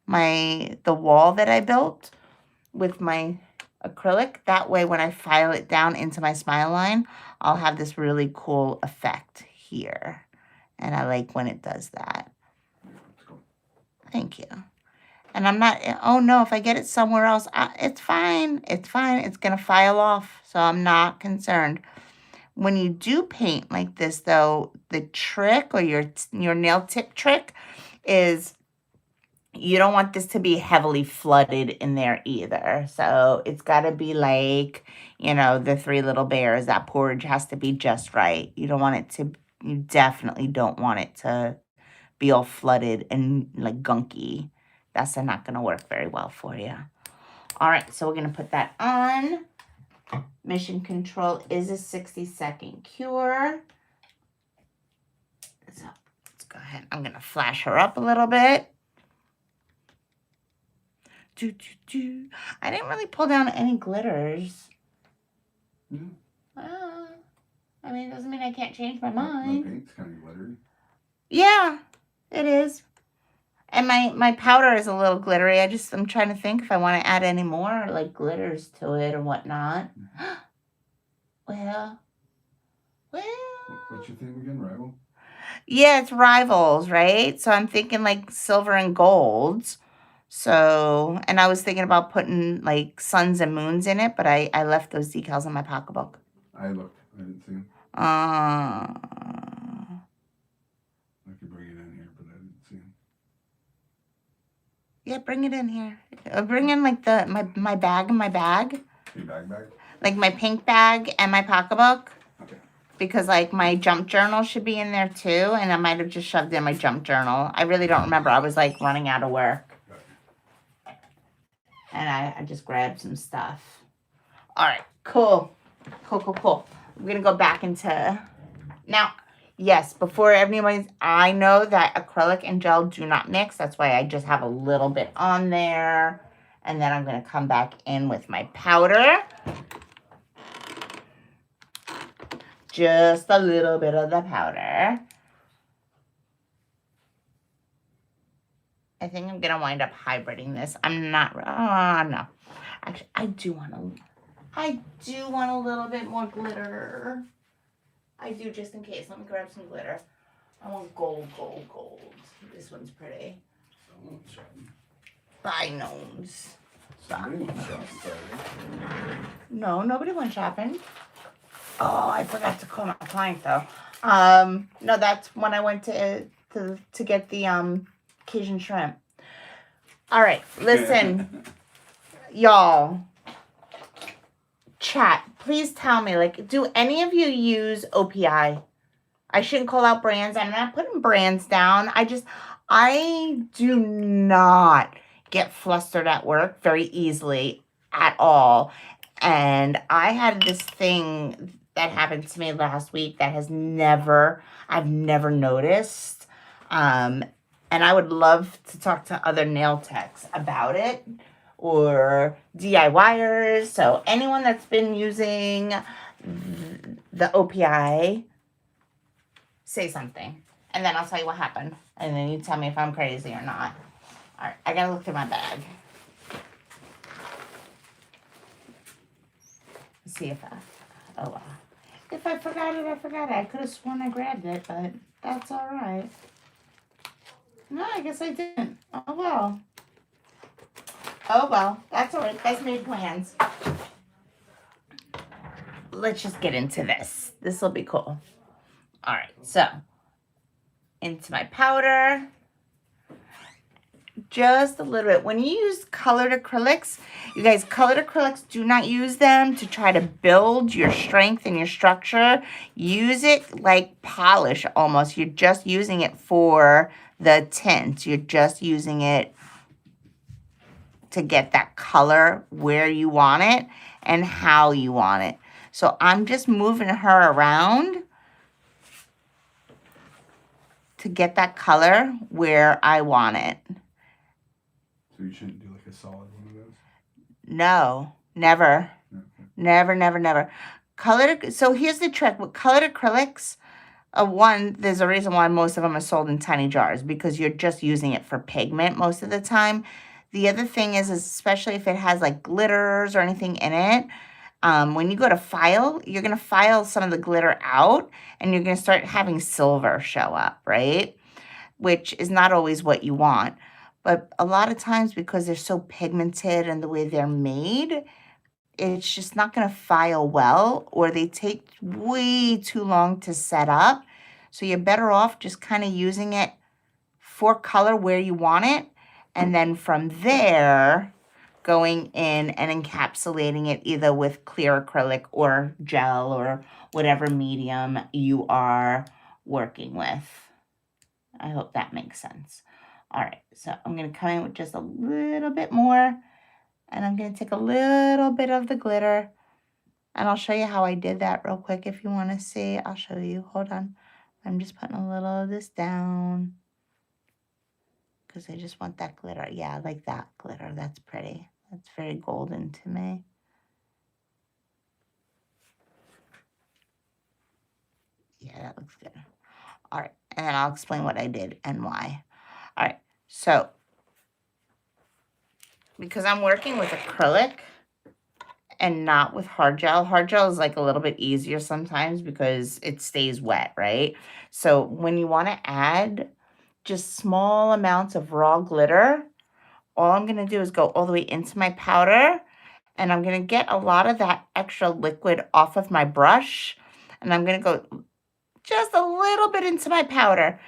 the wall that I built with my acrylic. That way when I file it down into my smile line, I'll have this really cool effect here. And I like when it does that. Cool. Thank you. And I'm not, oh no, if I get it somewhere else, it's fine. It's fine. It's going to file off. So I'm not concerned. When you do paint like this, though, the trick or your nail tip trick is you don't want this to be heavily flooded in there either. So it's got to be like, the Three Little Bears. That porridge has to be just right. You definitely don't want it to be all flooded and like gunky. That's not going to work very well for you. All right, so we're going to put that on. Mission Control is a 60-second cure. So let's go ahead. I'm going to flash her up a little bit. I didn't really pull down any glitters. Yeah. I mean, it doesn't mean I can't change my mind. My paint's kind of glittery. Yeah, it is. And my powder is a little glittery. I'm trying to think if I want to add any more like glitters to it or whatnot. Well. What's your thing again, Rival? Yeah, it's Rivals, right? So I'm thinking like silver and golds. So, and I was thinking about putting like suns and moons in it, but I left those decals in my pocketbook. I looked. I didn't see them. I could bring it in here, but I didn't see them. Yeah, bring it in here. Bring in like my bag and my bag. Your bag? Like my pink bag and my pocketbook. Okay. Because like my jump journal should be in there too, and I might have just shoved in my jump journal. I really don't remember. I was like running out of work. And I just grabbed some stuff. All right, cool. We're going to go back into... Now, yes, before everybody's... I know that acrylic and gel do not mix. That's why I just have a little bit on there. And then I'm going to come back in with my powder. Just a little bit of the powder. I think I'm going to wind up hybriding this. I'm not... Oh, no. Actually, I do want a little bit more glitter. I do, just in case. Let me grab some glitter. I want gold. This one's pretty. By gnomes. No, nobody went shopping. Oh, I forgot to call my client though. No, that's when I went to get the Cajun shrimp. All right, listen, y'all. Chat, please tell me, like, do any of you use OPI? I shouldn't call out brands. I'm not putting brands down. I do not get flustered at work very easily at all. And I had this thing that happened to me last week that I've never noticed. And I would love to talk to other nail techs about it or DIYers. So anyone that's been using the OPI, say something. And then I'll tell you what happened. And then you tell me if I'm crazy or not. All right, I gotta look through my bag. See if if I forgot it, I forgot it. I could have sworn I grabbed it, but that's all right. No, I guess I didn't. Oh, well. That's all right. Best made plans. Let's just get into this. This will be cool. All right, so into my powder. Just a little bit. When you use colored acrylics, you guys, colored acrylics, do not use them to try to build your strength and your structure. Use it like polish almost. You're just using it for the tint. You're just using it to get that color where you want it and how you want it. So I'm just moving her around to get that color where I want it. So you shouldn't do like a solid one of those? No, never. Okay. Never. So here's the trick. With colored acrylics, there's a reason why most of them are sold in tiny jars, because you're just using it for pigment most of the time. The other thing is especially if it has like glitters or anything in it, when you go to file, you're going to file some of the glitter out and you're going to start having silver show up, right? Which is not always what you want. But a lot of times, because they're so pigmented and the way they're made, it's just not going to file well, or they take way too long to set up. So you're better off just kind of using it for color where you want it, And then from there, going in and encapsulating it either with clear acrylic or gel or whatever medium you are working with. I hope that makes sense. All right, so I'm going to come in with just a little bit more, and I'm going to take a little bit of the glitter, and I'll show you how I did that real quick if you want to see. I'll show you. Hold on. I'm just putting a little of this down because I just want that glitter. Yeah, I like that glitter. That's pretty. That's very golden to me. Yeah, that looks good. All right, and then I'll explain what I did and why. All right, so because I'm working with acrylic and not with hard gel is like a little bit easier sometimes because it stays wet, right? So when you want to add just small amounts of raw glitter, all I'm going to do is go all the way into my powder, and I'm going to get a lot of that extra liquid off of my brush, and I'm going to go just a little bit into my powder.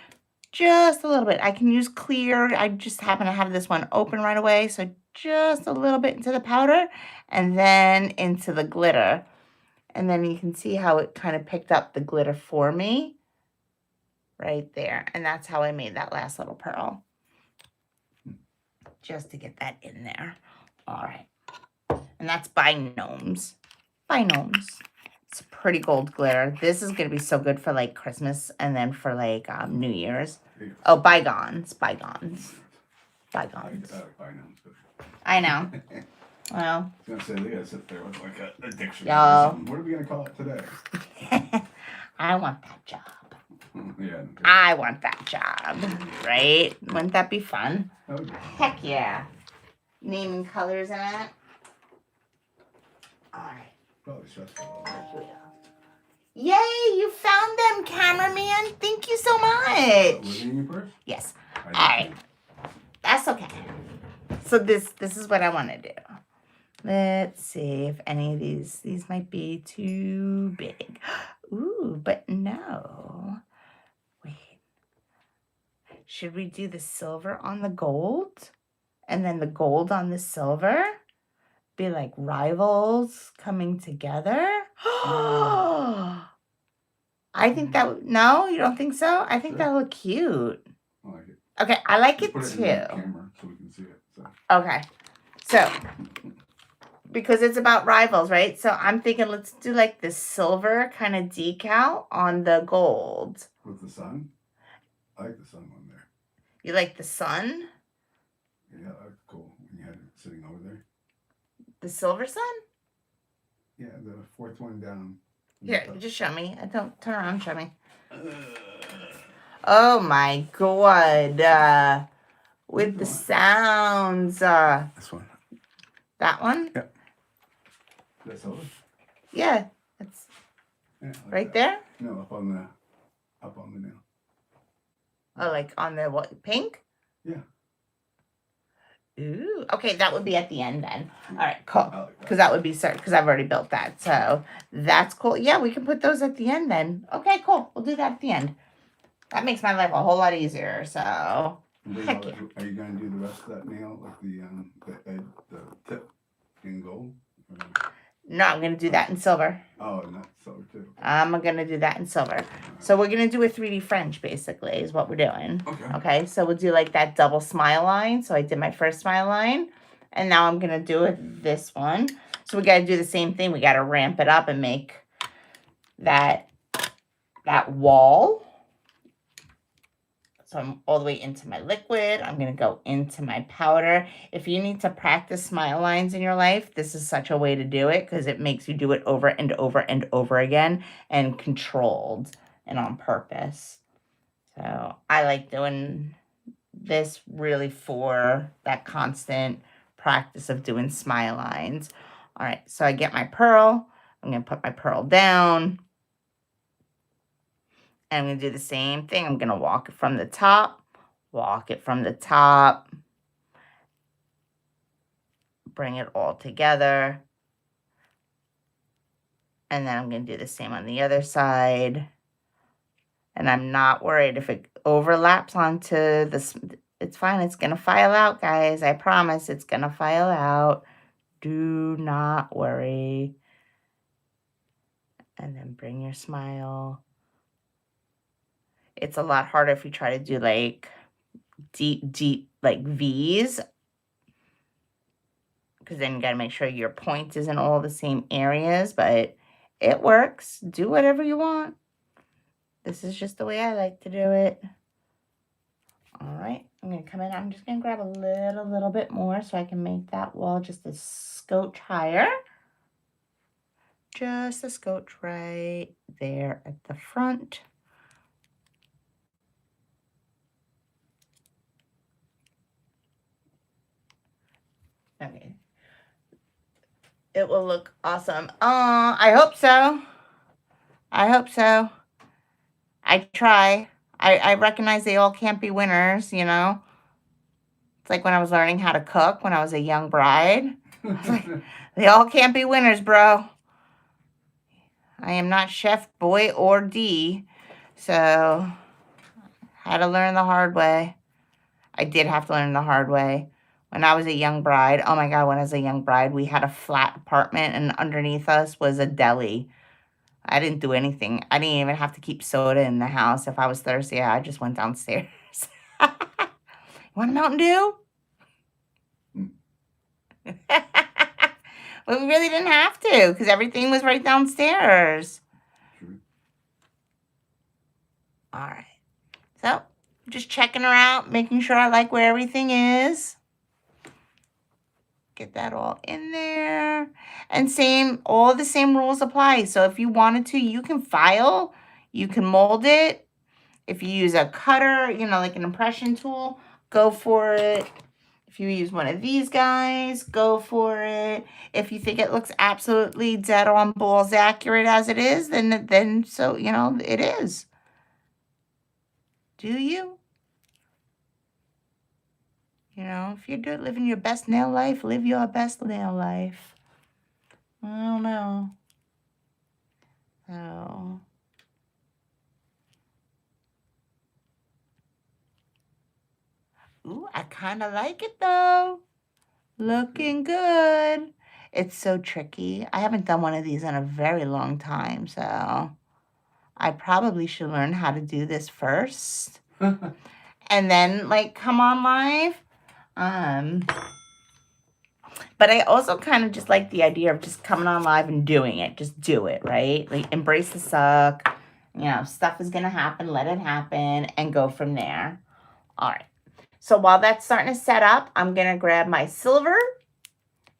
Just a little bit. I can use clear. I just happen to have this one open right away. So just a little bit into the powder and then into the glitter. And then you can see how it kind of picked up the glitter for me right there. And that's how I made that last little pearl. Just to get that in there. All right. And that's by Gnomes. By Gnomes. It's pretty gold glitter. This is going to be so good for like Christmas and then for like New Year's. Oh, bygones. Bygones. Bygones. I know. Well. I was going to say, they got to sit there with like a dictionary. Yo. What are we going to call it today? I want that job. Yeah. I want that job. Right? Wouldn't that be fun? Okay. Heck yeah. Naming colors in it. All right. Probably stressful. Yay, you found them, cameraman. Thank you so much. Was it in your purse? Yes. All right. That's okay. So this is what I want to do. Let's see if any of these might be too big. Ooh, but no. Wait. Should we do the silver on the gold? And then the gold on the silver? Be like rivals coming together? I think that would, no, you don't think so? I think that would look cute. I like it. Okay, I like it Put it too. in the camera so we can see it. So. Okay, so because it's about rivals, right? So I'm thinking let's do like the silver kind of decal on the gold. With the sun? I like the sun one there. You like the sun? Yeah, that looked cool when you had it sitting over there. The silver sun? Yeah, the fourth one down. Here, just show me. Don't turn around, show me. Oh my god. With the sounds. This one. That one? Yep. That's silver? Yeah. It's like right that. there? No, up on the nail. Oh, like on the what? Pink? Yeah. Ooh. Okay, that would be at the end then. All right, cool. Like because that would be certain, because I've already built that. So that's cool. Yeah, we can put those at the end then. Okay, cool. We'll do that at the end. That makes my life a whole lot easier. So, heck yeah. Are you going to do the rest of that nail, like the tip in gold? No, I'm going to do that in silver. Oh, and that's silver too. I'm going to do that in silver. So we're going to do a 3D French, basically, is what we're doing. Okay, so we'll do like that double smile line. So I did my first smile line, and now I'm going to do this one. So we got to do the same thing. We got to ramp it up and make that wall. So I'm all the way into my liquid. I'm going to go into my powder. If you need to practice smile lines in your life, this is such a way to do it because it makes you do it over and over and over again and controlled and on purpose. So I like doing this really for that constant practice of doing smile lines. All right, so I get my pearl. I'm going to put my pearl down. And I'm going to do the same thing. I'm going to walk it from the top, bring it all together. And then I'm going to do the same on the other side. And I'm not worried if it overlaps onto this. It's fine. It's going to file out, guys. I promise it's going to file out. Do not worry. And then bring your smile. It's a lot harder if you try to do like deep like V's. Because then you got to make sure your point is in all the same areas. But it works. Do whatever you want. This is just the way I like to do it. All right, I'm going to come in. I'm just going to grab a little bit more so I can make that wall just a scotch higher. Just a scotch right there at the front. Okay. It will look awesome. I hope so. I hope so. I try. I recognize they all can't be winners, you know. It's like when I was learning how to cook when I was a young bride. I was like, they all can't be winners, bro. I am not Chef Boy or D, so had to learn the hard way. I did have to learn the hard way. When I was a young bride, oh my God, when I was a young bride, we had a flat apartment and underneath us was a deli. I didn't do anything. I didn't even have to keep soda in the house. If I was thirsty, I just went downstairs. You want a Mountain Dew? Well, we really didn't have to because everything was right downstairs. All right. So, just checking her out, making sure I like where everything is. Get that all in there. And all the same rules apply. So if you wanted to, you can file, you can mold it. If you use a cutter, you know, like an impression tool, go for it. If you use one of these guys, go for it. If you think it looks absolutely dead on balls accurate as it is, then so, you know, it is. Do you? You know, if you're living your best nail life, live your best nail life. I don't know. So, ooh, I kind of like it though. Looking good. It's so tricky. I haven't done one of these in a very long time, so I probably should learn how to do this first. And then like come on live. But I also kind of just like the idea of just coming on live and doing it. Just do it, right? Like embrace the suck. You know, stuff is going to happen. Let it happen and go from there. All right. So while that's starting to set up, I'm going to grab my silver.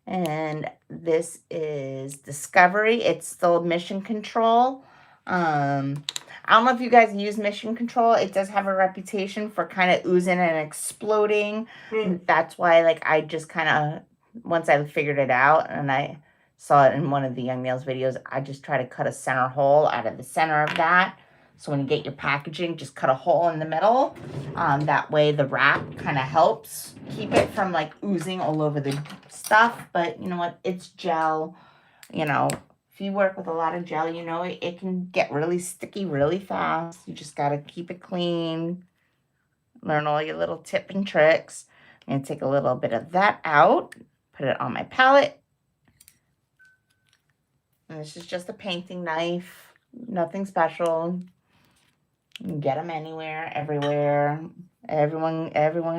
And this is Discovery. It's still Mission Control. I don't know if you guys use Mission Control. It does have a reputation for kind of oozing and exploding. That's why, like, I just kind of, once I figured it out and I saw it in one of the Young Nails videos, I just try to cut a center hole out of the center of that. So when you get your packaging, just cut a hole in the middle. That way the wrap kind of helps keep it from like oozing all over the stuff. But you know what? It's gel. You know, if you work with a lot of gel, you know, it can get really sticky really fast. You just got to keep it clean. Learn all your little tips and tricks. I'm going to take a little bit of that out. Put it on my palette. And this is just a painting knife. Nothing special. You can get them anywhere, everywhere. Everyone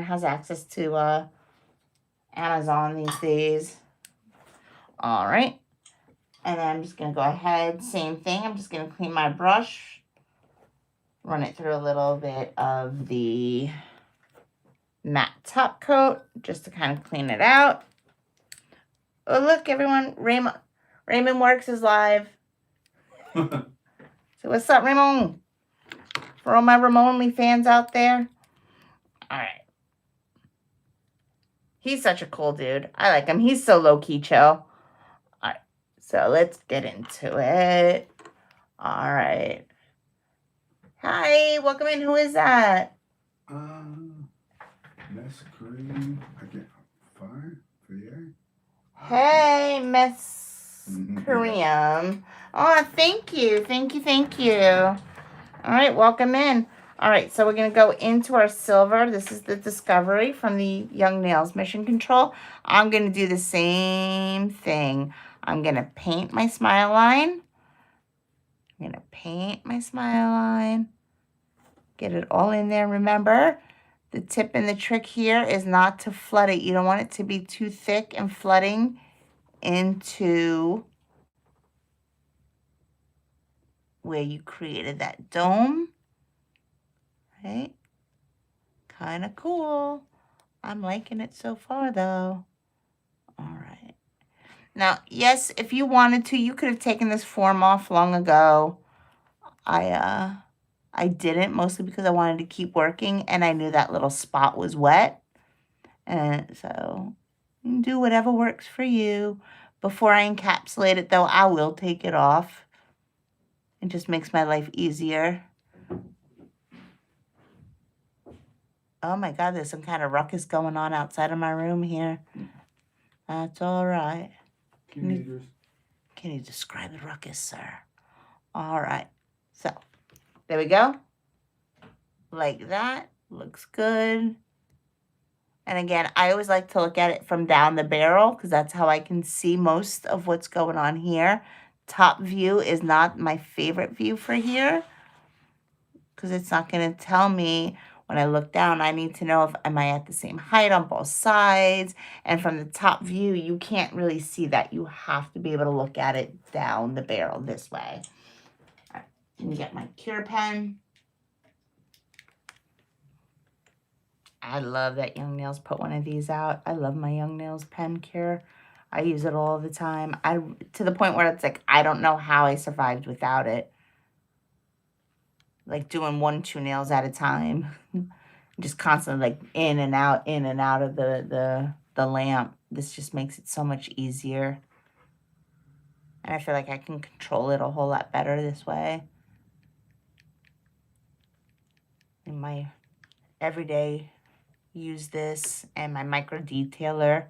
has access to Amazon these days. All right. And then I'm just going to go ahead. Same thing. I'm just going to clean my brush. Run it through a little bit of the matte top coat just to kind of clean it out. Oh, look, everyone. Raymond Works is live. So what's up, Raymond? For all my Ramonly fans out there. All right. He's such a cool dude. I like him. He's so low-key chill. All right. So let's get into it. All right. Hi. Welcome in. Who is that? Miss Cream. I can't find the Hey, Miss Kareem. Oh, thank you. Thank you. Thank you. All right. Welcome in. All right, so we're going to go into our silver. This is the Discovery from the Young Nails Mission Control. I'm going to do the same thing. I'm going to paint my smile line. I'm going to paint my smile line. Get it all in there. Remember, the tip and the trick here is not to flood it. You don't want it to be too thick and flooding into where you created that dome. Right? Kind of cool. I'm liking it so far, though. All right. Now, yes, if you wanted to, you could have taken this form off long ago. I didn't, mostly because I wanted to keep working, and I knew that little spot was wet. And so, you can do whatever works for you. Before I encapsulate it, though, I will take it off. It just makes my life easier. Oh my God, there's some kind of ruckus going on outside of my room here. That's all right. Teenagers. Can you describe the ruckus, sir? All right. So, there we go. Like that. Looks good. And again, I always like to look at it from down the barrel because that's how I can see most of what's going on here. Top view is not my favorite view for here because it's not going to tell me when I look down. I need to know if am I at the same height on both sides. And from the top view, you can't really see that. You have to be able to look at it down the barrel this way. All right, let me get my cure pen. I love that Young Nails put one of these out. I love my Young Nails pen cure. I use it all the time. To the point where it's like, I don't know how I survived without it. Like doing 1-2 nails at a time. Just constantly like in and out of the lamp. This just makes it so much easier. And I feel like I can control it a whole lot better this way. In my everyday use this and my micro detailer.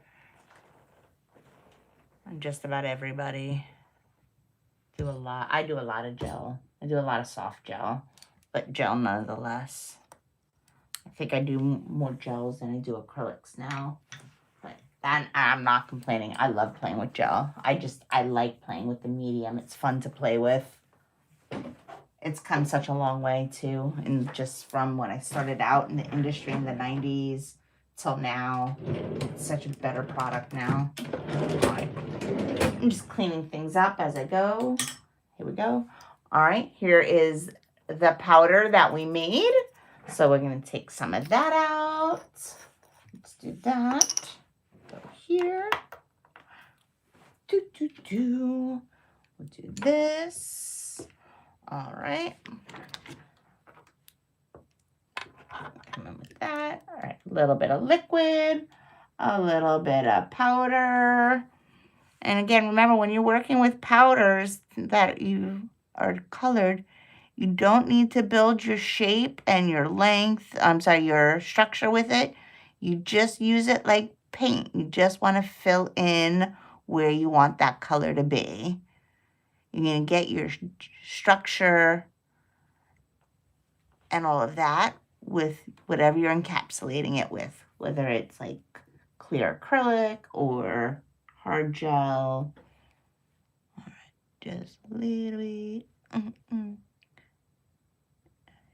And just about everybody do a lot. I do a lot of gel. I do a lot of soft gel, but gel nonetheless. I think I do more gels than I do acrylics now. But I'm not complaining. I love playing with gel. I like playing with the medium. It's fun to play with. It's come such a long way too. And just from when I started out in the industry in the 90s till now, it's such a better product now. All right. I'm just cleaning things up as I go. Here we go. All right, here is the powder that we made. So we're going to take some of that out. Let's do that. Go here. We'll do this. All right. Come in with that. All right, a little bit of liquid, a little bit of powder. And again, remember when you're working with powders that you are colored, you don't need to build your shape and your length, your structure with it. You just use it like paint. You just want to fill in where you want that color to be. You're going to get your structure and all of that with whatever you're encapsulating it with, whether it's like clear acrylic or hard gel. All right, just a little bit.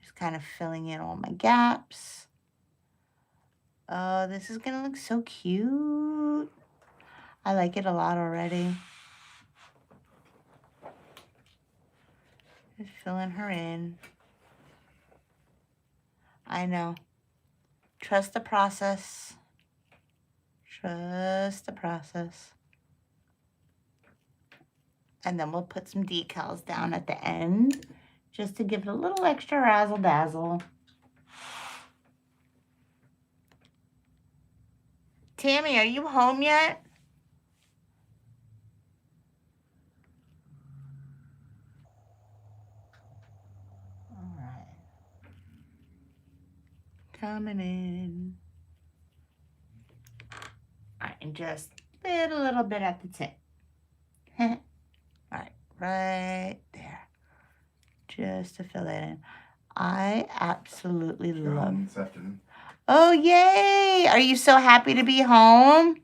Just kind of filling in all my gaps. Oh, this is going to look so cute. I like it a lot already. Just filling her in. I know. Trust the process. Trust the process. And then we'll put some decals down at the end just to give it a little extra razzle dazzle. Tammy, are you home yet? All right. Coming in. All right, and just a little bit at the tip. All right, right there. Just to fill it in. I absolutely Got love home it. this afternoon. Oh, yay. Are you so happy to be home?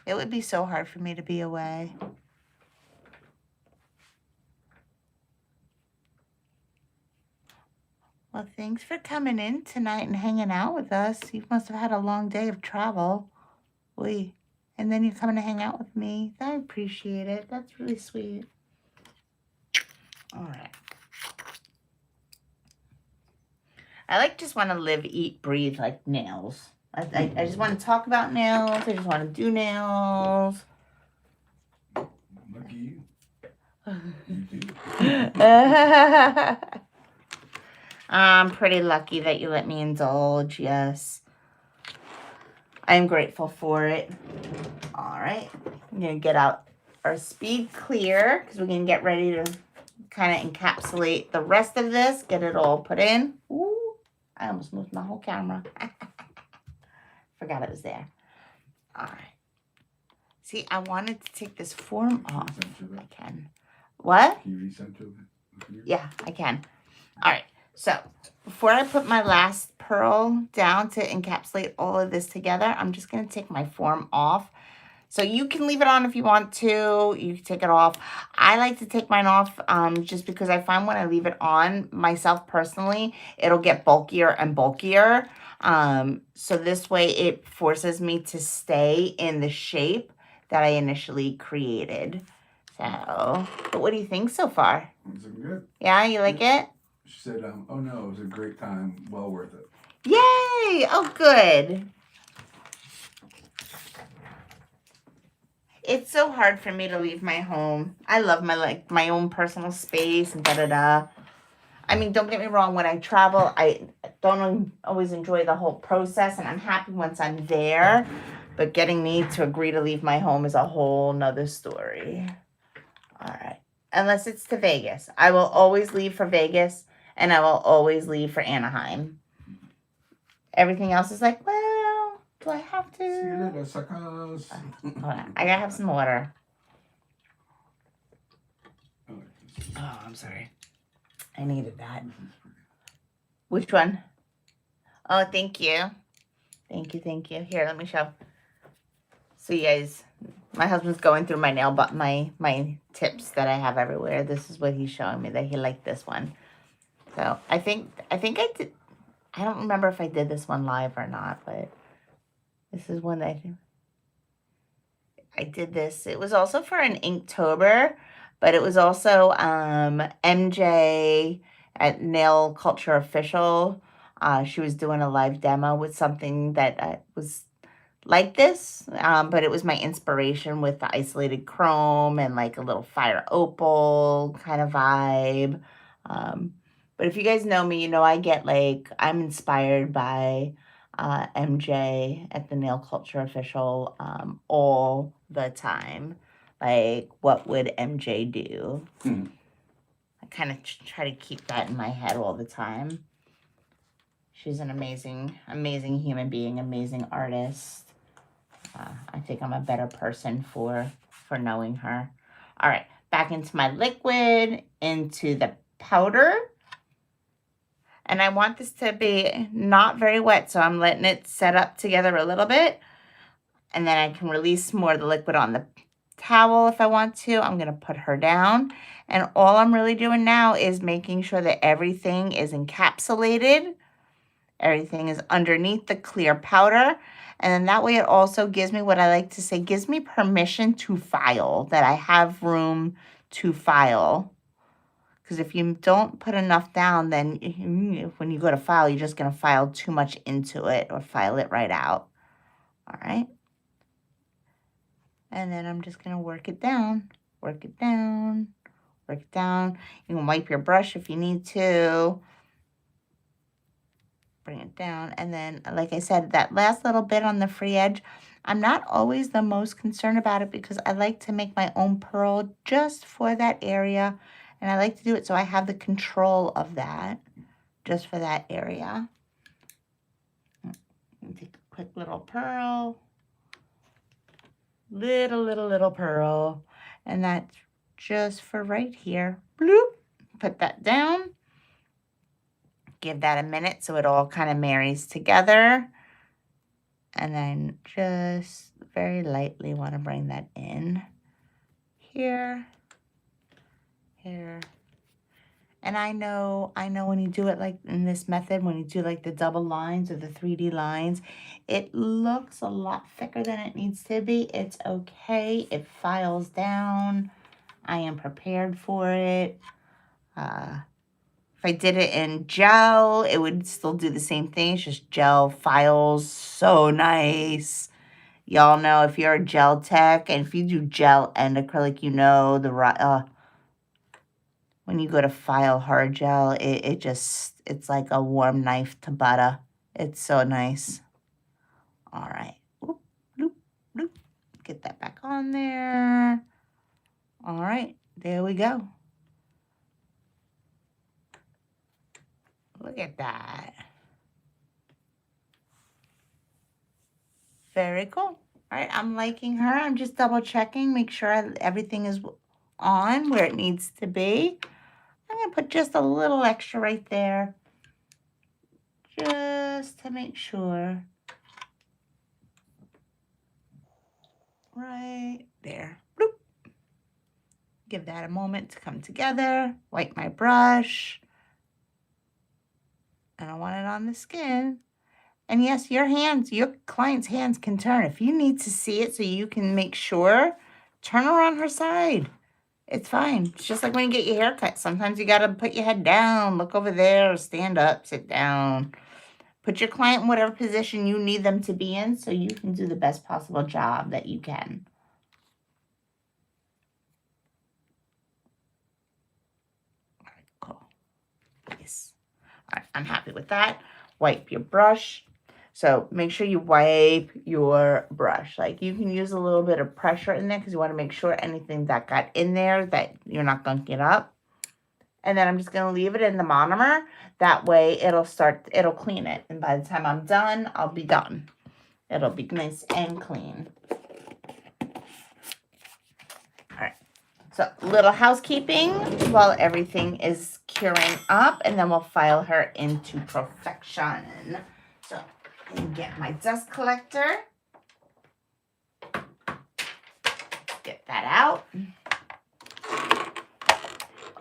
It would be so hard for me to be away. Well, thanks for coming in tonight and hanging out with us. You must have had a long day of travel. And then you're coming to hang out with me. I appreciate it. That's really sweet. All right. I just want to live, eat, breathe like nails. I just want to talk about nails. I just want to do nails. Lucky you. You do. I'm pretty lucky that you let me indulge. Yes. I'm grateful for it. All right. I'm going to get out our speed clear because we're going to get ready to kind of encapsulate the rest of this. Get it all put in. Ooh, I almost moved my whole camera. Forgot it was there. All right. See, I wanted to take this form off. I can. What? Can you recenter it? Yeah, I can. All right. So before I put my last pearl down to encapsulate all of this together, I'm just going to take my form off. So you can leave it on if you want to. You can take it off. I like to take mine off just because I find when I leave it on, myself personally, it'll get bulkier and bulkier. So this way it forces me to stay in the shape that I initially created. So, but what do you think so far? It's looking good. Yeah, you like it? She said, oh no, it was a great time. Well worth it. Yay! Oh, good. It's so hard for me to leave my home. I love my own personal space and da-da-da. I mean, don't get me wrong. When I travel, I don't always enjoy the whole process, and I'm happy once I'm there. But getting me to agree to leave my home is a whole nother story. All right. Unless it's to Vegas. I will always leave for Vegas, and I will always leave for Anaheim. Everything else is like, well, do I have to? See you later, suckers. Hold on. I gotta have some water. Oh, I'm sorry. I needed that. Which one? Oh, thank you. Thank you, thank you. Here, let me show. So you guys, my husband's going through my nail, but my tips that I have everywhere. This is what he's showing me that he liked this one. So I think I did. I don't remember if I did this one live or not, but this is one that I did this. It was also for an Inktober, but it was also MJ at Nail Culture Official. She was doing a live demo with something that was like this, but it was my inspiration with the isolated chrome and like a little fire opal kind of vibe. But if you guys know me, you know I get I'm inspired by MJ at the Nail Culture Official all the time. Like, what would MJ do? Hmm. I kind of try to keep that in my head all the time. She's an amazing, amazing human being, amazing artist. I think I'm a better person for knowing her. All right, back into my liquid, into the powder. And I want this to be not very wet, so I'm letting it set up together a little bit. And then I can release more of the liquid on the towel if I want to. I'm going to put her down. And all I'm really doing now is making sure that everything is encapsulated. Everything is underneath the clear powder. And then that way it also gives me what I like to say, gives me permission to file, that I have room to file. Because if you don't put enough down, then when you go to file, you're just going to file too much into it or file it right out. All right. And then I'm just going to work it down, work it down, work it down. You can wipe your brush if you need to. Bring it down. And then, like I said, that last little bit on the free edge, I'm not always the most concerned about it because I like to make my own pearl just for that area. And I like to do it so I have the control of that just for that area. Take a quick little pearl. Little pearl. And that's just for right here. Bloop. Put that down. Give that a minute so it all kind of marries together. And then just very lightly want to bring that in. Here. Here. And I know when you do it like in this method, when you do like the double lines or the 3D lines, it looks a lot thicker than it needs to be. It's okay. It files down. I am prepared for it. If I did it in gel, it would still do the same thing. It's just gel files so nice. Y'all know if you're a gel tech, and if you do gel and acrylic, you know when you go to file hard gel, it's like a warm knife to butter. It's so nice. All right. Oop, bloop, bloop. Get that back on there. All right. There we go. Look at that. Very cool. All right. I'm liking her. I'm just double checking. Make sure everything is on where it needs to be. I'm going to put just a little extra right there. Just to make sure. Right there. Bloop. Give that a moment to come together. Wipe my brush. And I want it on the skin. And yes, your client's hands can turn. If you need to see it so you can make sure, turn her on her side. It's fine. It's just like when you get your hair cut. Sometimes you got to put your head down, look over there, stand up, sit down. Put your client in whatever position you need them to be in so you can do the best possible job that you can. All right, cool. Yes. All right, I'm happy with that. Wipe your brush. So make sure you wipe your brush. Like you can use a little bit of pressure in there because you want to make sure anything that got in there that you're not gunking it up. And then I'm just going to leave it in the monomer. That way it'll clean it. And by the time I'm done, I'll be done. It'll be nice and clean. All right. So little housekeeping while everything is curing up. And then we'll file her into perfection. So get my dust collector. Get that out.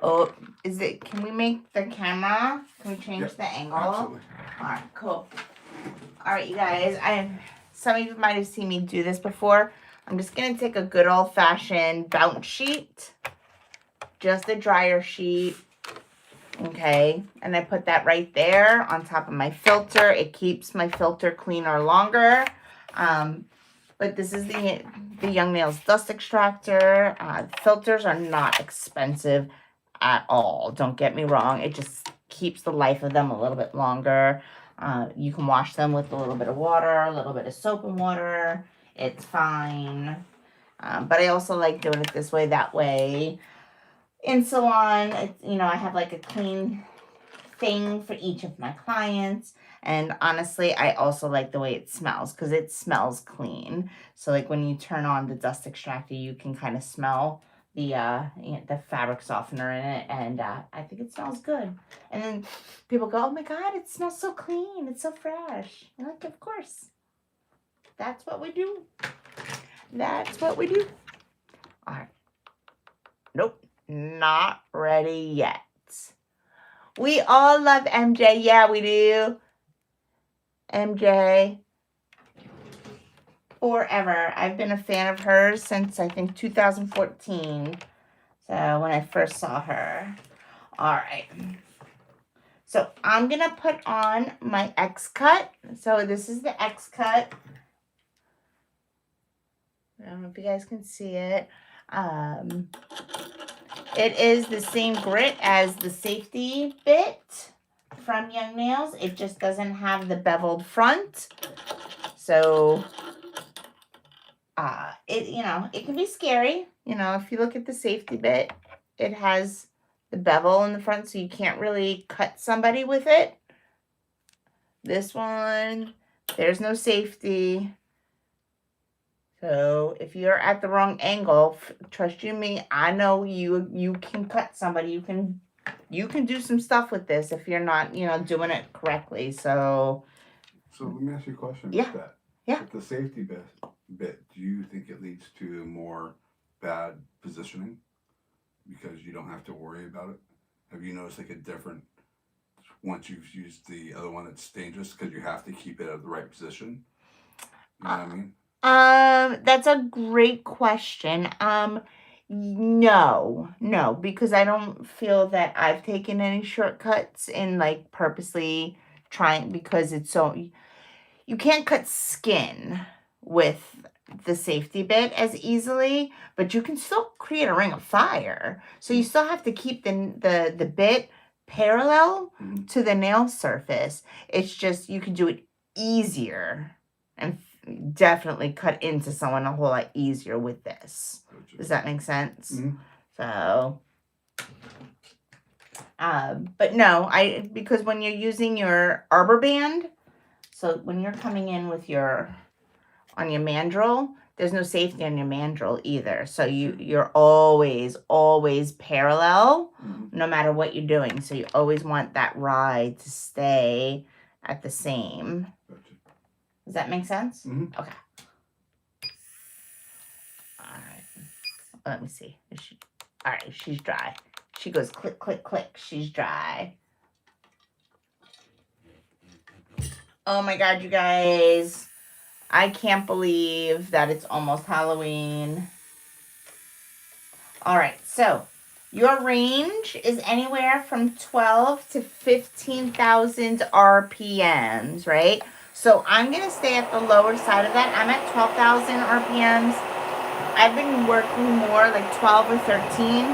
Oh, can we make the camera? Can we change the angle? Absolutely. All right, cool. All right, you guys, some of you might have seen me do this before. I'm just going to take a good old-fashioned bounce sheet, just a dryer sheet, okay? And I put that right there on top of my filter. It keeps my filter cleaner longer. But this is the Young Nails Dust Extractor. Filters are not expensive at all. Don't get me wrong. It just keeps the life of them a little bit longer. You can wash them with a little bit of water, a little bit of soap and water. It's fine. But I also like doing it this way. That way, in salon, I have like a clean thing for each of my clients. And honestly, I also like the way it smells because it smells clean. So like when you turn on the dust extractor, you can kind of smell the fabric softener in it, and I think it smells good. And then people go, "Oh my God, it smells so clean! It's so fresh." I'm like, of course, that's what we do. That's what we do. All right. Nope, not ready yet. We all love MJ. Yeah, we do. MJ. Forever. I've been a fan of hers since I think 2014. So when I first saw her. All right. So I'm going to put on my X cut. So this is the X cut. I don't know if you guys can see it. It is the same grit as the safety bit from Young Nails. It just doesn't have the beveled front. So it can be scary. If you look at the safety bit, it has the bevel in the front, so you can't really cut somebody with it. This one, there's no safety. So if you're at the wrong angle, trust you me, I know you can cut somebody. You can do some stuff with this if you're not, doing it correctly. So let me ask you a question Yeah. about that. Yeah. With the safety bit, do you think it leads to more bad positioning because you don't have to worry about it? Have you noticed like a different once you've used the other one that's dangerous because you have to keep it at the right position? You know what I mean? That's a great question. No, because I don't feel that I've taken any shortcuts in like purposely trying because it's so you can't cut skin with the safety bit as easily, but you can still create a ring of fire. So you still have to keep the bit parallel to the nail surface. It's just you can do it easier and definitely cut into someone a whole lot easier with this. Gotcha. Does that make sense? Mm-hmm. So, but no, because when you're using your arbor band, so when you're coming in with on your mandrel, there's no safety on your mandrel either. So you're always parallel, no matter what you're doing. So you always want that ride to stay at the same. Gotcha. Does that make sense? Mm-hmm. Okay. All right. Let me see. All right, she's dry. She goes click, click, click. She's dry. Oh my God, you guys. I can't believe that it's almost Halloween. All right, so your range is anywhere from 12 to 15,000 RPMs, right? So I'm going to stay at the lower side of that. I'm at 12,000 RPMs. I've been working more like 12 or 13.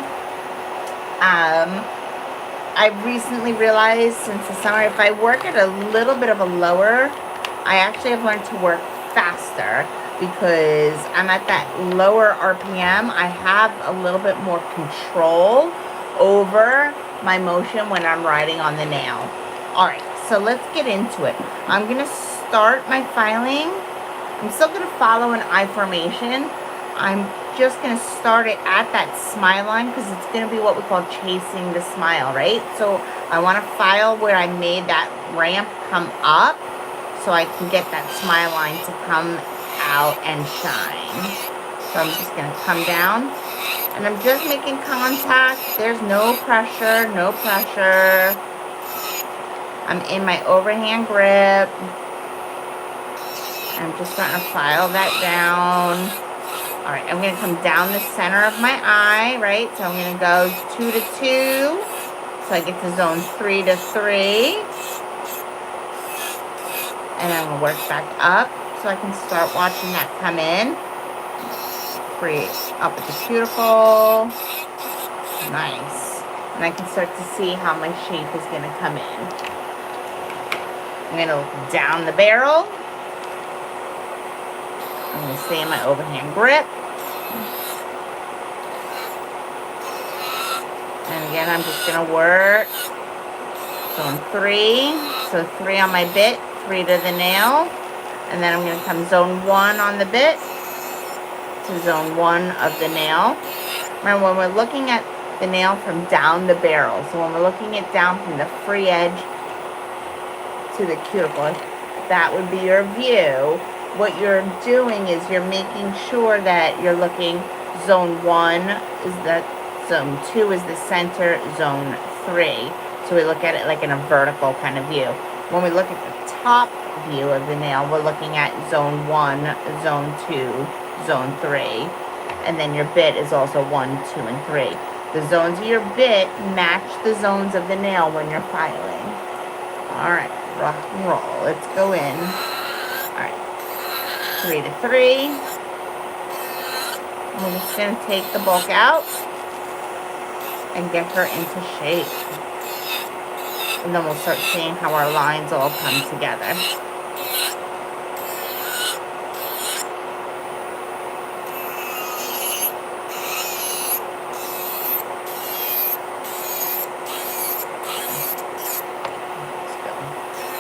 I've recently realized since the summer, if I work at a little bit of a lower, I actually have learned to work faster because I'm at that lower RPM. I have a little bit more control over my motion when I'm riding on the nail. All right, so let's get into it. I'm going to start my filing. I'm still going to follow an I formation. I'm just going to start it at that smile line because it's going to be what we call chasing the smile, right? So I want to file where I made that ramp come up so I can get that smile line to come out and shine. So I'm just going to come down and I'm just making contact. There's no pressure, no pressure. I'm in my overhand grip. I'm just starting to file that down. All right, I'm going to come down the center of my eye, right? So I'm going to go 2 to 2. So I get to zone 3 to 3. And I'm going to work back up so I can start watching that come in. Free up at the cuticle. Nice. And I can start to see how my shape is going to come in. I'm going to look down the barrel. I'm going to stay in my overhand grip. And again, I'm just going to work. Zone 3. So 3 on my bit, 3 to the nail. And then I'm going to come zone 1 on the bit to zone 1 of the nail. Remember, when we're looking at the nail from down the barrel, so when we're looking it down from the free edge to the cuticle, that would be your view. What you're doing is you're making sure that you're looking zone 1 is the zone 2 is the center, zone 3. So we look at it like in a vertical kind of view. When we look at the top view of the nail, we're looking at zone 1, zone 2, zone 3. And then your bit is also 1, 2, and 3. The zones of your bit match the zones of the nail when you're filing. All right, rock and roll. Let's go in. All right, 3 to 3. We're just going to take the bulk out and get her into shape. And then we'll start seeing how our lines all come together.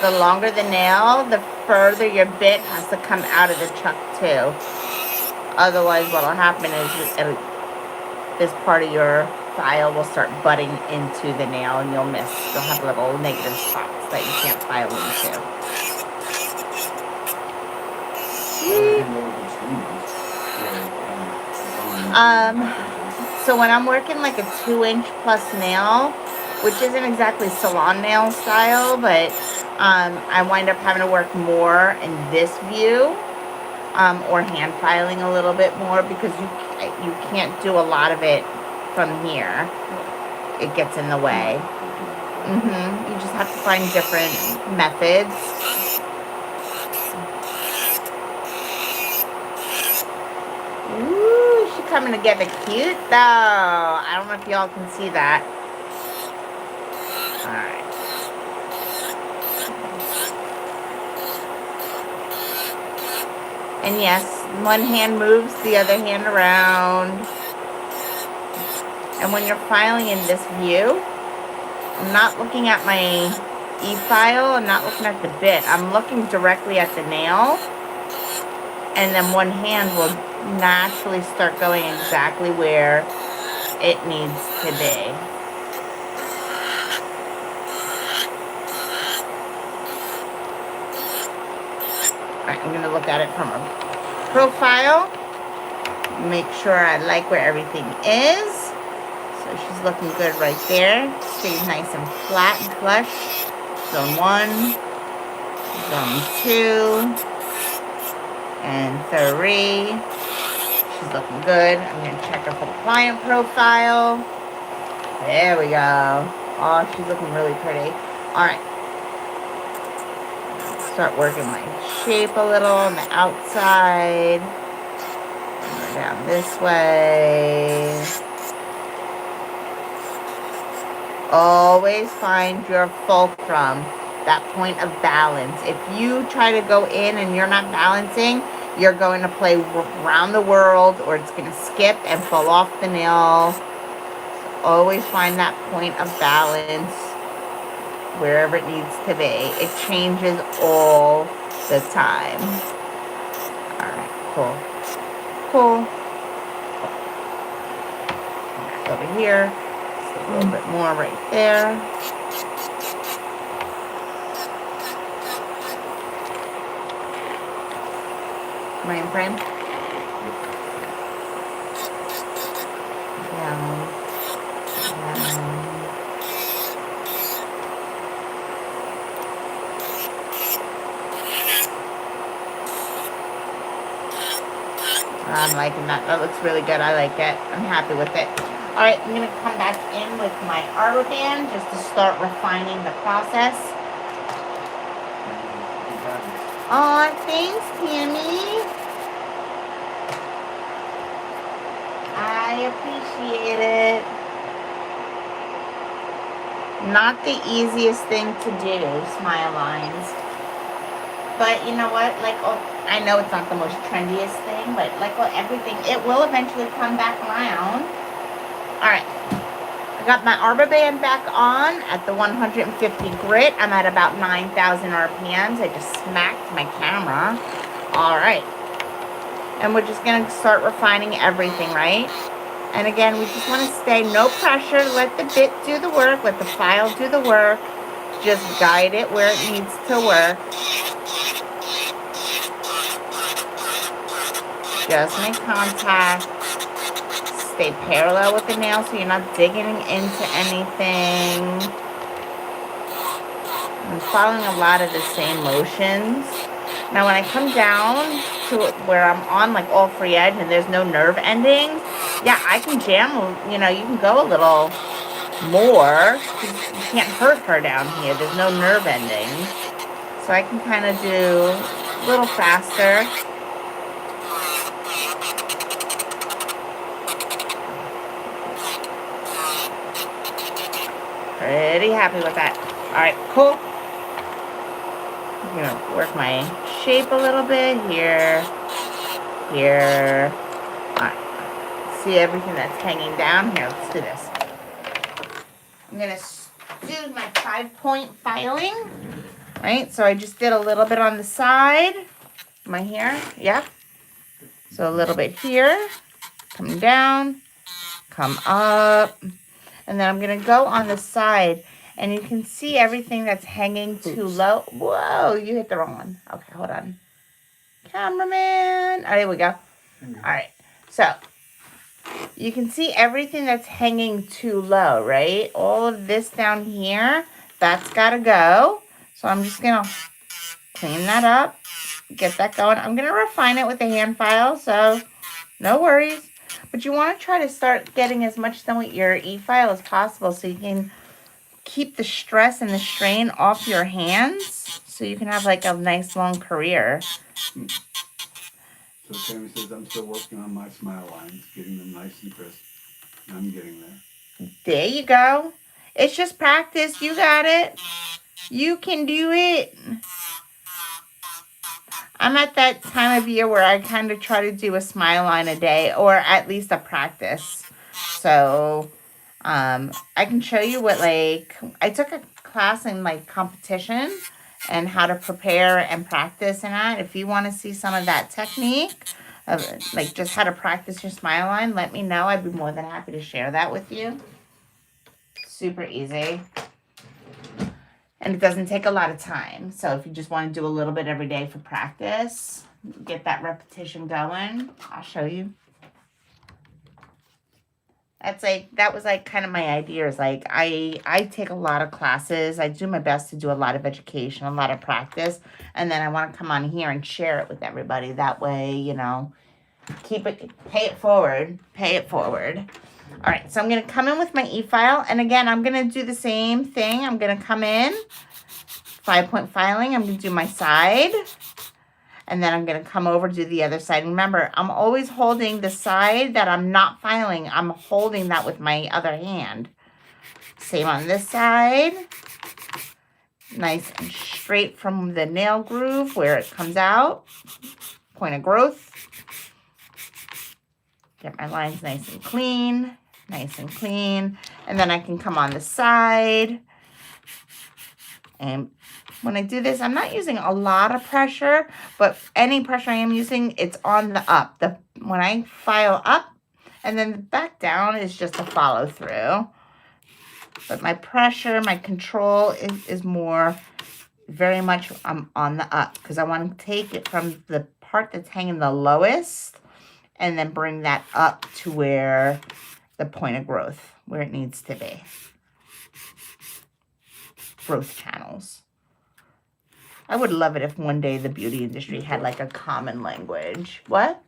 The longer the nail, the further your bit has to come out of the chuck too. Otherwise, what will happen is this part of your file will start butting into the nail and you'll have little negative spots that you can't file into. So when I'm working like a 2-inch plus nail, which isn't exactly salon nail style, but I wind up having to work more in this view, or hand filing a little bit more, because you can't do a lot of it from here. It gets in the way. You just have to find different methods. Ooh, she's coming together cute though. I don't know if y'all can see that. Alright. And yes, one hand moves the other hand around. And when you're filing in this view, I'm not looking at my e-file, I'm not looking at the bit. I'm looking directly at the nail. And then one hand will naturally start going exactly where it needs to be. Alright, I'm going to look at it from a profile. Make sure I like where everything is. So she's looking good right there. Stays nice and flat and flush. Zone 1, Zone 2, and 3. She's looking good. I'm going to check her full client profile. There we go. Oh, she's looking really pretty. Alright. Start working my shape a little on the outside. Go down this way. Always find your fulcrum, that point of balance. If you try to go in and you're not balancing, you're going to play around the world, or it's going to skip and fall off the nail. So always find that point of balance wherever it needs to be. It changes all the time. Alright, cool. Cool. Back over here. Just a little bit more right there. Am I in frame? Down. I'm liking that. That looks really good. I like it. I'm happy with it. Alright, I'm going to come back in with my arbor band just to start refining the process. Oh, thanks, Tammy. I appreciate it. Not the easiest thing to do, smile lines. But you know what? Like, I know it's not the most trendiest thing, but like everything, it will eventually come back around. Alright. I got my arbor band back on at the 150 grit. I'm at about 9,000 RPMs. I just smacked my camera. Alright. And we're just going to start refining everything, right? And again, we just want to stay no pressure. Let the bit do the work. Let the file do the work. Just guide it where it needs to work. Just make contact. Stay parallel with the nail so you're not digging into anything. I'm following a lot of the same motions. Now when I come down to where I'm on like all free edge and there's no nerve endings, yeah, I can jam, you know, you can go a little more. You can't hurt her down here. There's no nerve endings. So I can kind of do a little faster. Pretty happy with that. Alright, cool. I'm gonna work my shape a little bit here. Here. Alright. See everything that's hanging down? Here, let's do this. I'm gonna do my 5-point filing. Right? So I just did a little bit on the side. Am I here? Yeah? So a little bit here, come down, come up. And then I'm going to go on the side. And you can see everything that's hanging too low. Whoa, you hit the wrong one. Okay, hold on. Cameraman. All right, here we go. All right. So you can see everything that's hanging too low, right? All of this down here, that's got to go. So I'm just going to clean that up, get that going. I'm going to refine it with the hand file, so no worries. But you want to try to start getting as much done with your e-file as possible so you can keep the stress and the strain off your hands so you can have like a nice long career. So Tammy says I'm still working on my smile lines, getting them nice and crisp. I'm getting there. There you go. It's just practice. You got it. You can do it. I'm at that time of year where I kind of try to do a smile line a day or at least a practice. So I can show you what, like, I took a class in like competition and how to prepare and practice and that. If you want to see some of that technique of like just how to practice your smile line, let me know. I'd be more than happy to share that with you. Super easy. And it doesn't take a lot of time. So if you just want to do a little bit every day for practice, get that repetition going, I'll show you. That was like kind of my idea is like I take a lot of classes. I do my best to do a lot of education, a lot of practice. And then I want to come on here and share it with everybody. That way, you know, pay it forward. Pay it forward. All right, so I'm going to come in with my e-file. And again, I'm going to do the same thing. I'm going to come in, 5-point filing. I'm going to do my side. And then I'm going to come over to the other side. Remember, I'm always holding the side that I'm not filing. I'm holding that with my other hand. Same on this side. Nice and straight from the nail groove where it comes out. Point of growth. Get my lines nice and clean. Nice and clean. And then I can come on the side. And when I do this, I'm not using a lot of pressure, but any pressure I am using, it's on the up. When I file up, and then the back down is just a follow through. But my pressure, my control is more very much on the up because I want to take it from the part that's hanging the lowest and then bring that up to where the point of growth, where it needs to be. Growth channels. I would love it if one day the beauty industry had like a common language. What?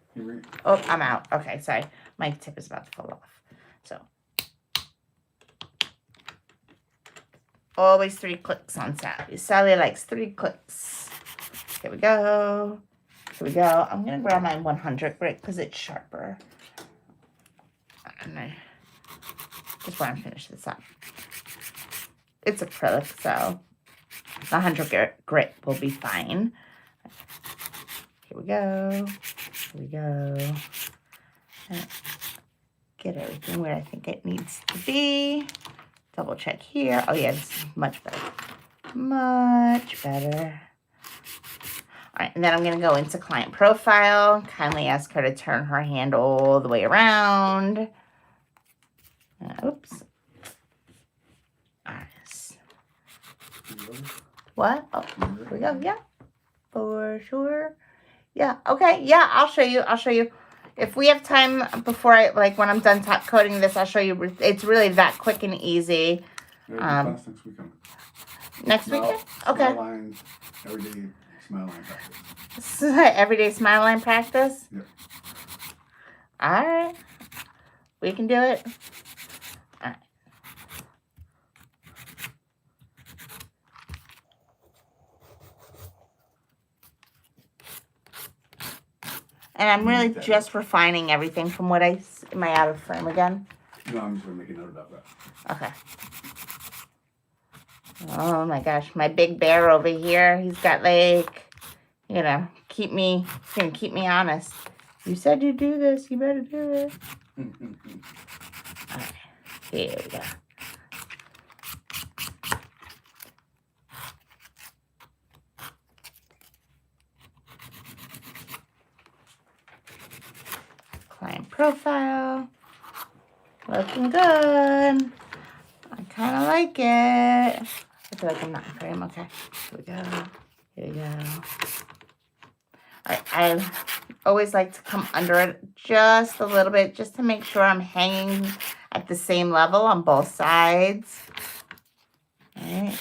Oh, I'm out. Okay, sorry. My tip is about to fall off. So, always 3 clicks on Sally. Sally likes 3 clicks. Here we go. Here we go. I'm going to grab my 100 grit because it's sharper. And I just want to finish this up. It's acrylic, so the 100 grit will be fine. Here we go. Here we go. Get everything where I think it needs to be. Double check here. Oh, yeah, this is much better. Much better. All right, and then I'm going to go into client profile. Kindly ask her to turn her hand all the way around. Oops. All right. What? Oh, here we go. Yeah, for sure. Yeah. Okay. Yeah, I'll show you. I'll show you. If we have time before when I'm done top coating this, I'll show you. It's really that quick and easy. Next weekend. Next weekend? Okay. Smile line, everyday smile line practice. Everyday smile line practice? Yep. All right. We can do it. All right. And I'm really just refining everything from what am I out of frame again? No, I'm just going to make a note about that. Okay. Oh my gosh, my big bear over here, he's got like, he's gonna keep me honest. You said you'd do this, you better do it. Alright, here we go. looking good. I kind of like it. I feel like I'm not in frame. Okay, here we go. Here we go. I always like to come under it just a little bit, just to make sure I'm hanging at the same level on both sides. All right.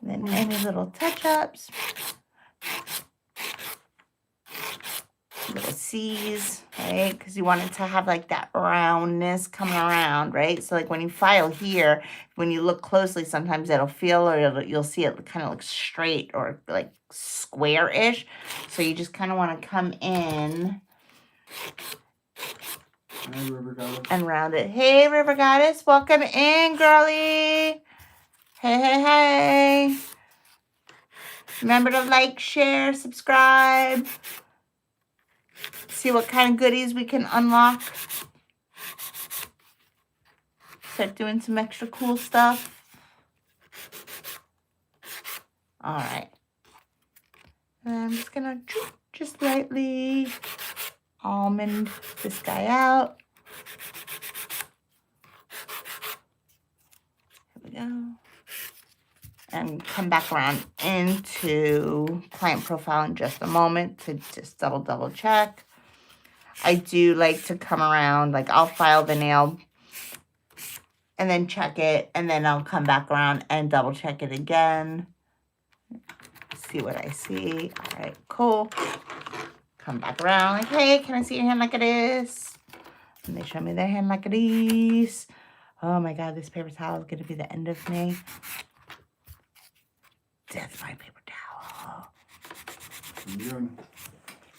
Then any little touch-ups. Little C's, right? Because you want it to have like that roundness coming around, right? So like when you file here, when you look closely, sometimes it'll feel or you'll see it kind of look straight or like square-ish. So you just kind of want to come in and round it. Hey, River Goddess, welcome in, girlie. Hey, hey, hey. Remember to like, share, subscribe. See what kind of goodies we can unlock. Start doing some extra cool stuff. All right. And I'm just going to just lightly almond this guy out. Here we go. And come back around into client profile in just a moment to just double check. I do like to come around, like I'll file the nail and then check it, and then I'll come back around and double check it again. See what I see. All right, cool. Come back around, like, hey, can I see your hand like it is? And they show me their hand like it is. Oh my God, this paper towel is gonna be the end of me. That's my paper towel.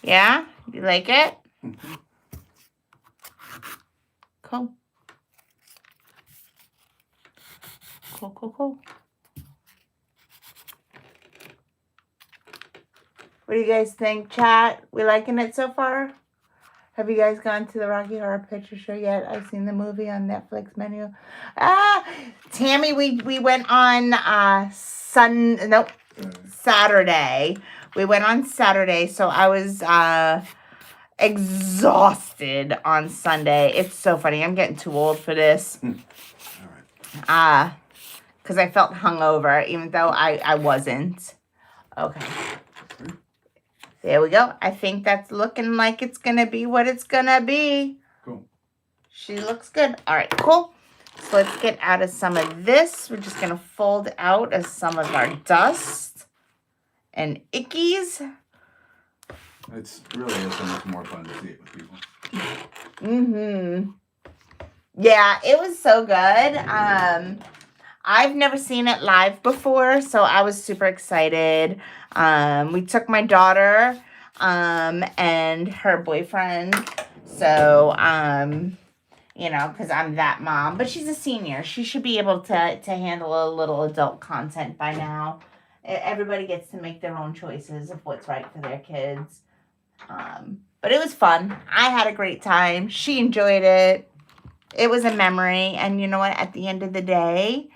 Yeah? You like it? Mm-hmm. Cool. Cool. What do you guys think, chat? We liking it so far? Have you guys gone to the Rocky Horror Picture Show yet? I've seen the movie on Netflix menu. Tammy, we went on Saturday. We went on Saturday, so I was exhausted on Sunday. It's so funny. I'm getting too old for this. All right. Because I felt hungover, even though I wasn't. Okay. There we go. I think that's looking like it's going to be what it's going to be. Cool. She looks good. All right, cool. So let's get out of some of this. We're just going to fold out as some of our dust and ickies. It's really is so much more fun to see it with people. Mm-hmm. Yeah, it was so good. I've never seen it live before, so I was super excited. We took my daughter and her boyfriend. So, you know, because I'm that mom. But she's a senior. She should be able to handle a little adult content by now. Everybody gets to make their own choices of what's right for their kids. But it was fun. I had a great time. She enjoyed it. It was a memory. And you know what? At the end of the day,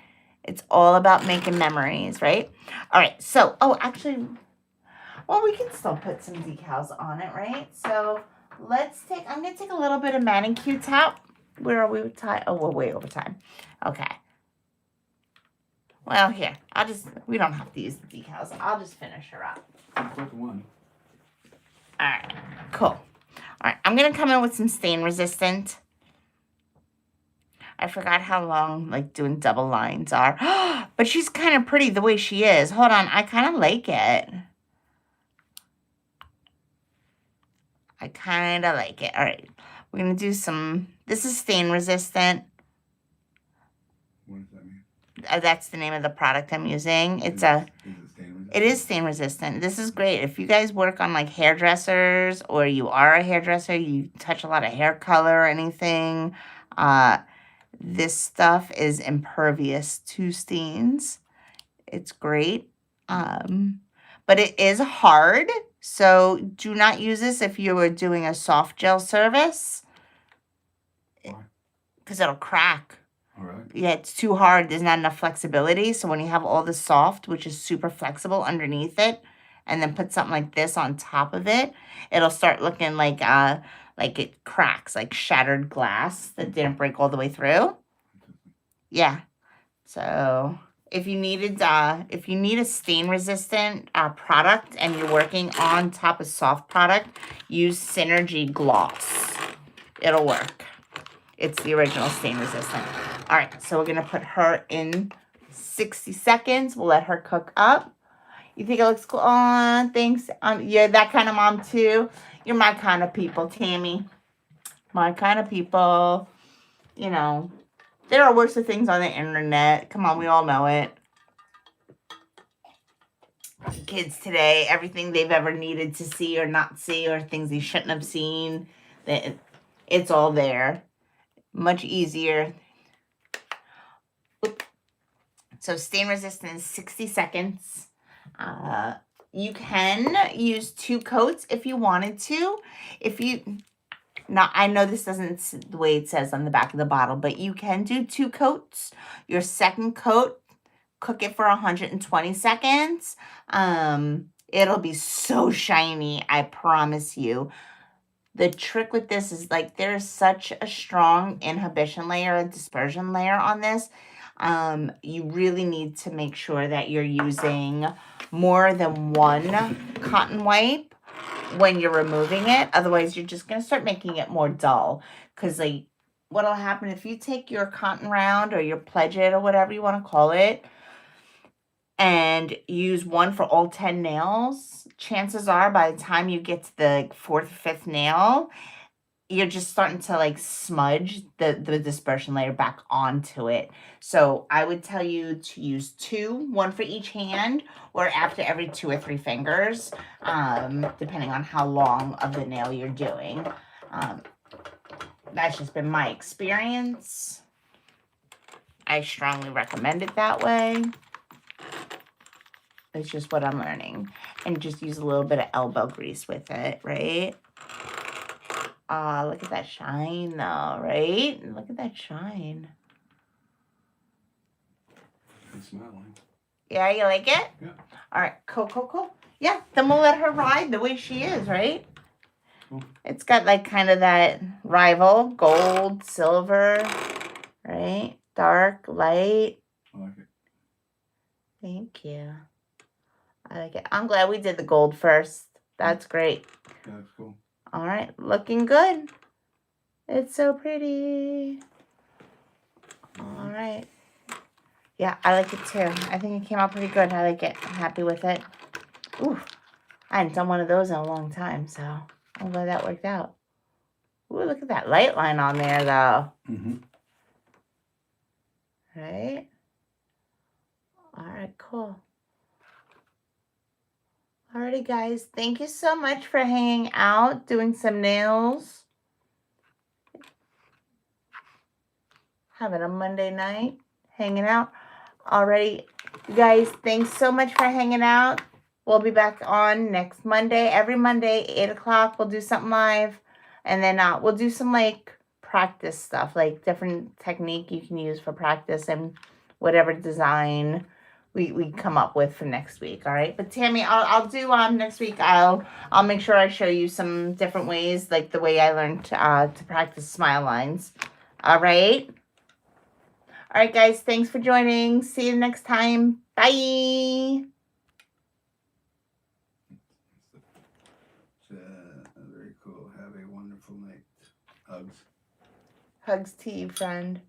it's all about making memories, right? All right. So, actually, well, we can still put some decals on it, right? So I'm going to take a little bit of manicure tap. Where are we with time? Oh, we're way over time. Okay. Well, here. We don't have to use the decals. I'll just finish her up. One. All right. Cool. All right. I'm going to come in with some stain resistant. I forgot how long, like, doing double lines are. But she's kind of pretty the way she is. Hold on. I kind of like it. All right. We're going to do some... This is stain resistant. What does that mean? That's the name of the product I'm using. Is it stain resistant? It is stain resistant. This is great. If you guys work on, like, hairdressers or you are a hairdresser, you touch a lot of hair color or anything... This stuff is impervious to stains. It's great. But it is hard. So do not use this if you were doing a soft gel service. Why? Because it'll crack. All right. Yeah, it's too hard. There's not enough flexibility. So when you have all the soft, which is super flexible underneath it, and then put something like this on top of it, it'll start looking like it cracks, like shattered glass that didn't break all the way through. Yeah. So if you need a stain resistant product and you're working on top of soft product, use Synergy Gloss. It'll work. It's the original stain resistant. All right, so we're gonna put her in 60 seconds. We'll let her cook up. You think it looks cool? Oh, thanks. You're that kind of mom too. You're my kind of people, Tammy. My kind of people. You know, there are worse things on the internet. Come on, we all know it. Kids today, everything they've ever needed to see or not see, or things they shouldn't have seen, it's all there. Much easier. Oop. So stain resistant is 60 seconds. You can use 2 coats if you wanted to. Now, I know this doesn't the way it says on the back of the bottle, but you can do 2 coats. Your second coat, cook it for 120 seconds. It'll be so shiny, I promise you. The trick with this is like there's such a strong inhibition layer, a dispersion layer on this. You really need to make sure that you're using more than one cotton wipe when you're removing it. Otherwise, you're just going to start making it more dull. Because like what'll happen if you take your cotton round or your pledge it or whatever you want to call it and use one for all 10 nails, chances are by the time you get to the 4th or 5th nail, you're just starting to like smudge the dispersion layer back onto it. So I would tell you to use 2, one for each hand, or after every 2 or 3 fingers, depending on how long of the nail you're doing. That's just been my experience. I strongly recommend it that way. It's just what I'm learning. And just use a little bit of elbow grease with it, right? Look at that shine though, right? Look at that shine. It's smiling. Yeah, you like it? Yeah. All right, cool. Yeah, then we'll let her ride the way she is, right? Cool. It's got like kind of that rival, gold, silver, right? Dark, light. I like it. Thank you. I like it. I'm glad we did the gold first. That's great. Yeah, that's cool. All right, looking good. It's so pretty. All right. Yeah, I like it too. I think it came out pretty good. I like it. I'm happy with it. Ooh, I hadn't done one of those in a long time, so I'm glad that worked out. Ooh, look at that light line on there, though. Mm-hmm. Right? All right, cool. Alrighty, guys. Thank you so much for hanging out, doing some nails. Having a Monday night, hanging out. Alrighty, you guys, thanks so much for hanging out. We'll be back on next Monday. Every Monday, 8 o'clock, we'll do something live. And then we'll do some, like, practice stuff, like different technique you can use for practice and whatever design we come up with for next week, all right? But Tammy, I'll do next week. I'll make sure I show you some different ways, like the way I learned to practice smile lines. All right? All right, guys, thanks for joining. See you next time. Bye. Very cool. Have a wonderful night. Hugs. Hugs to you, friend.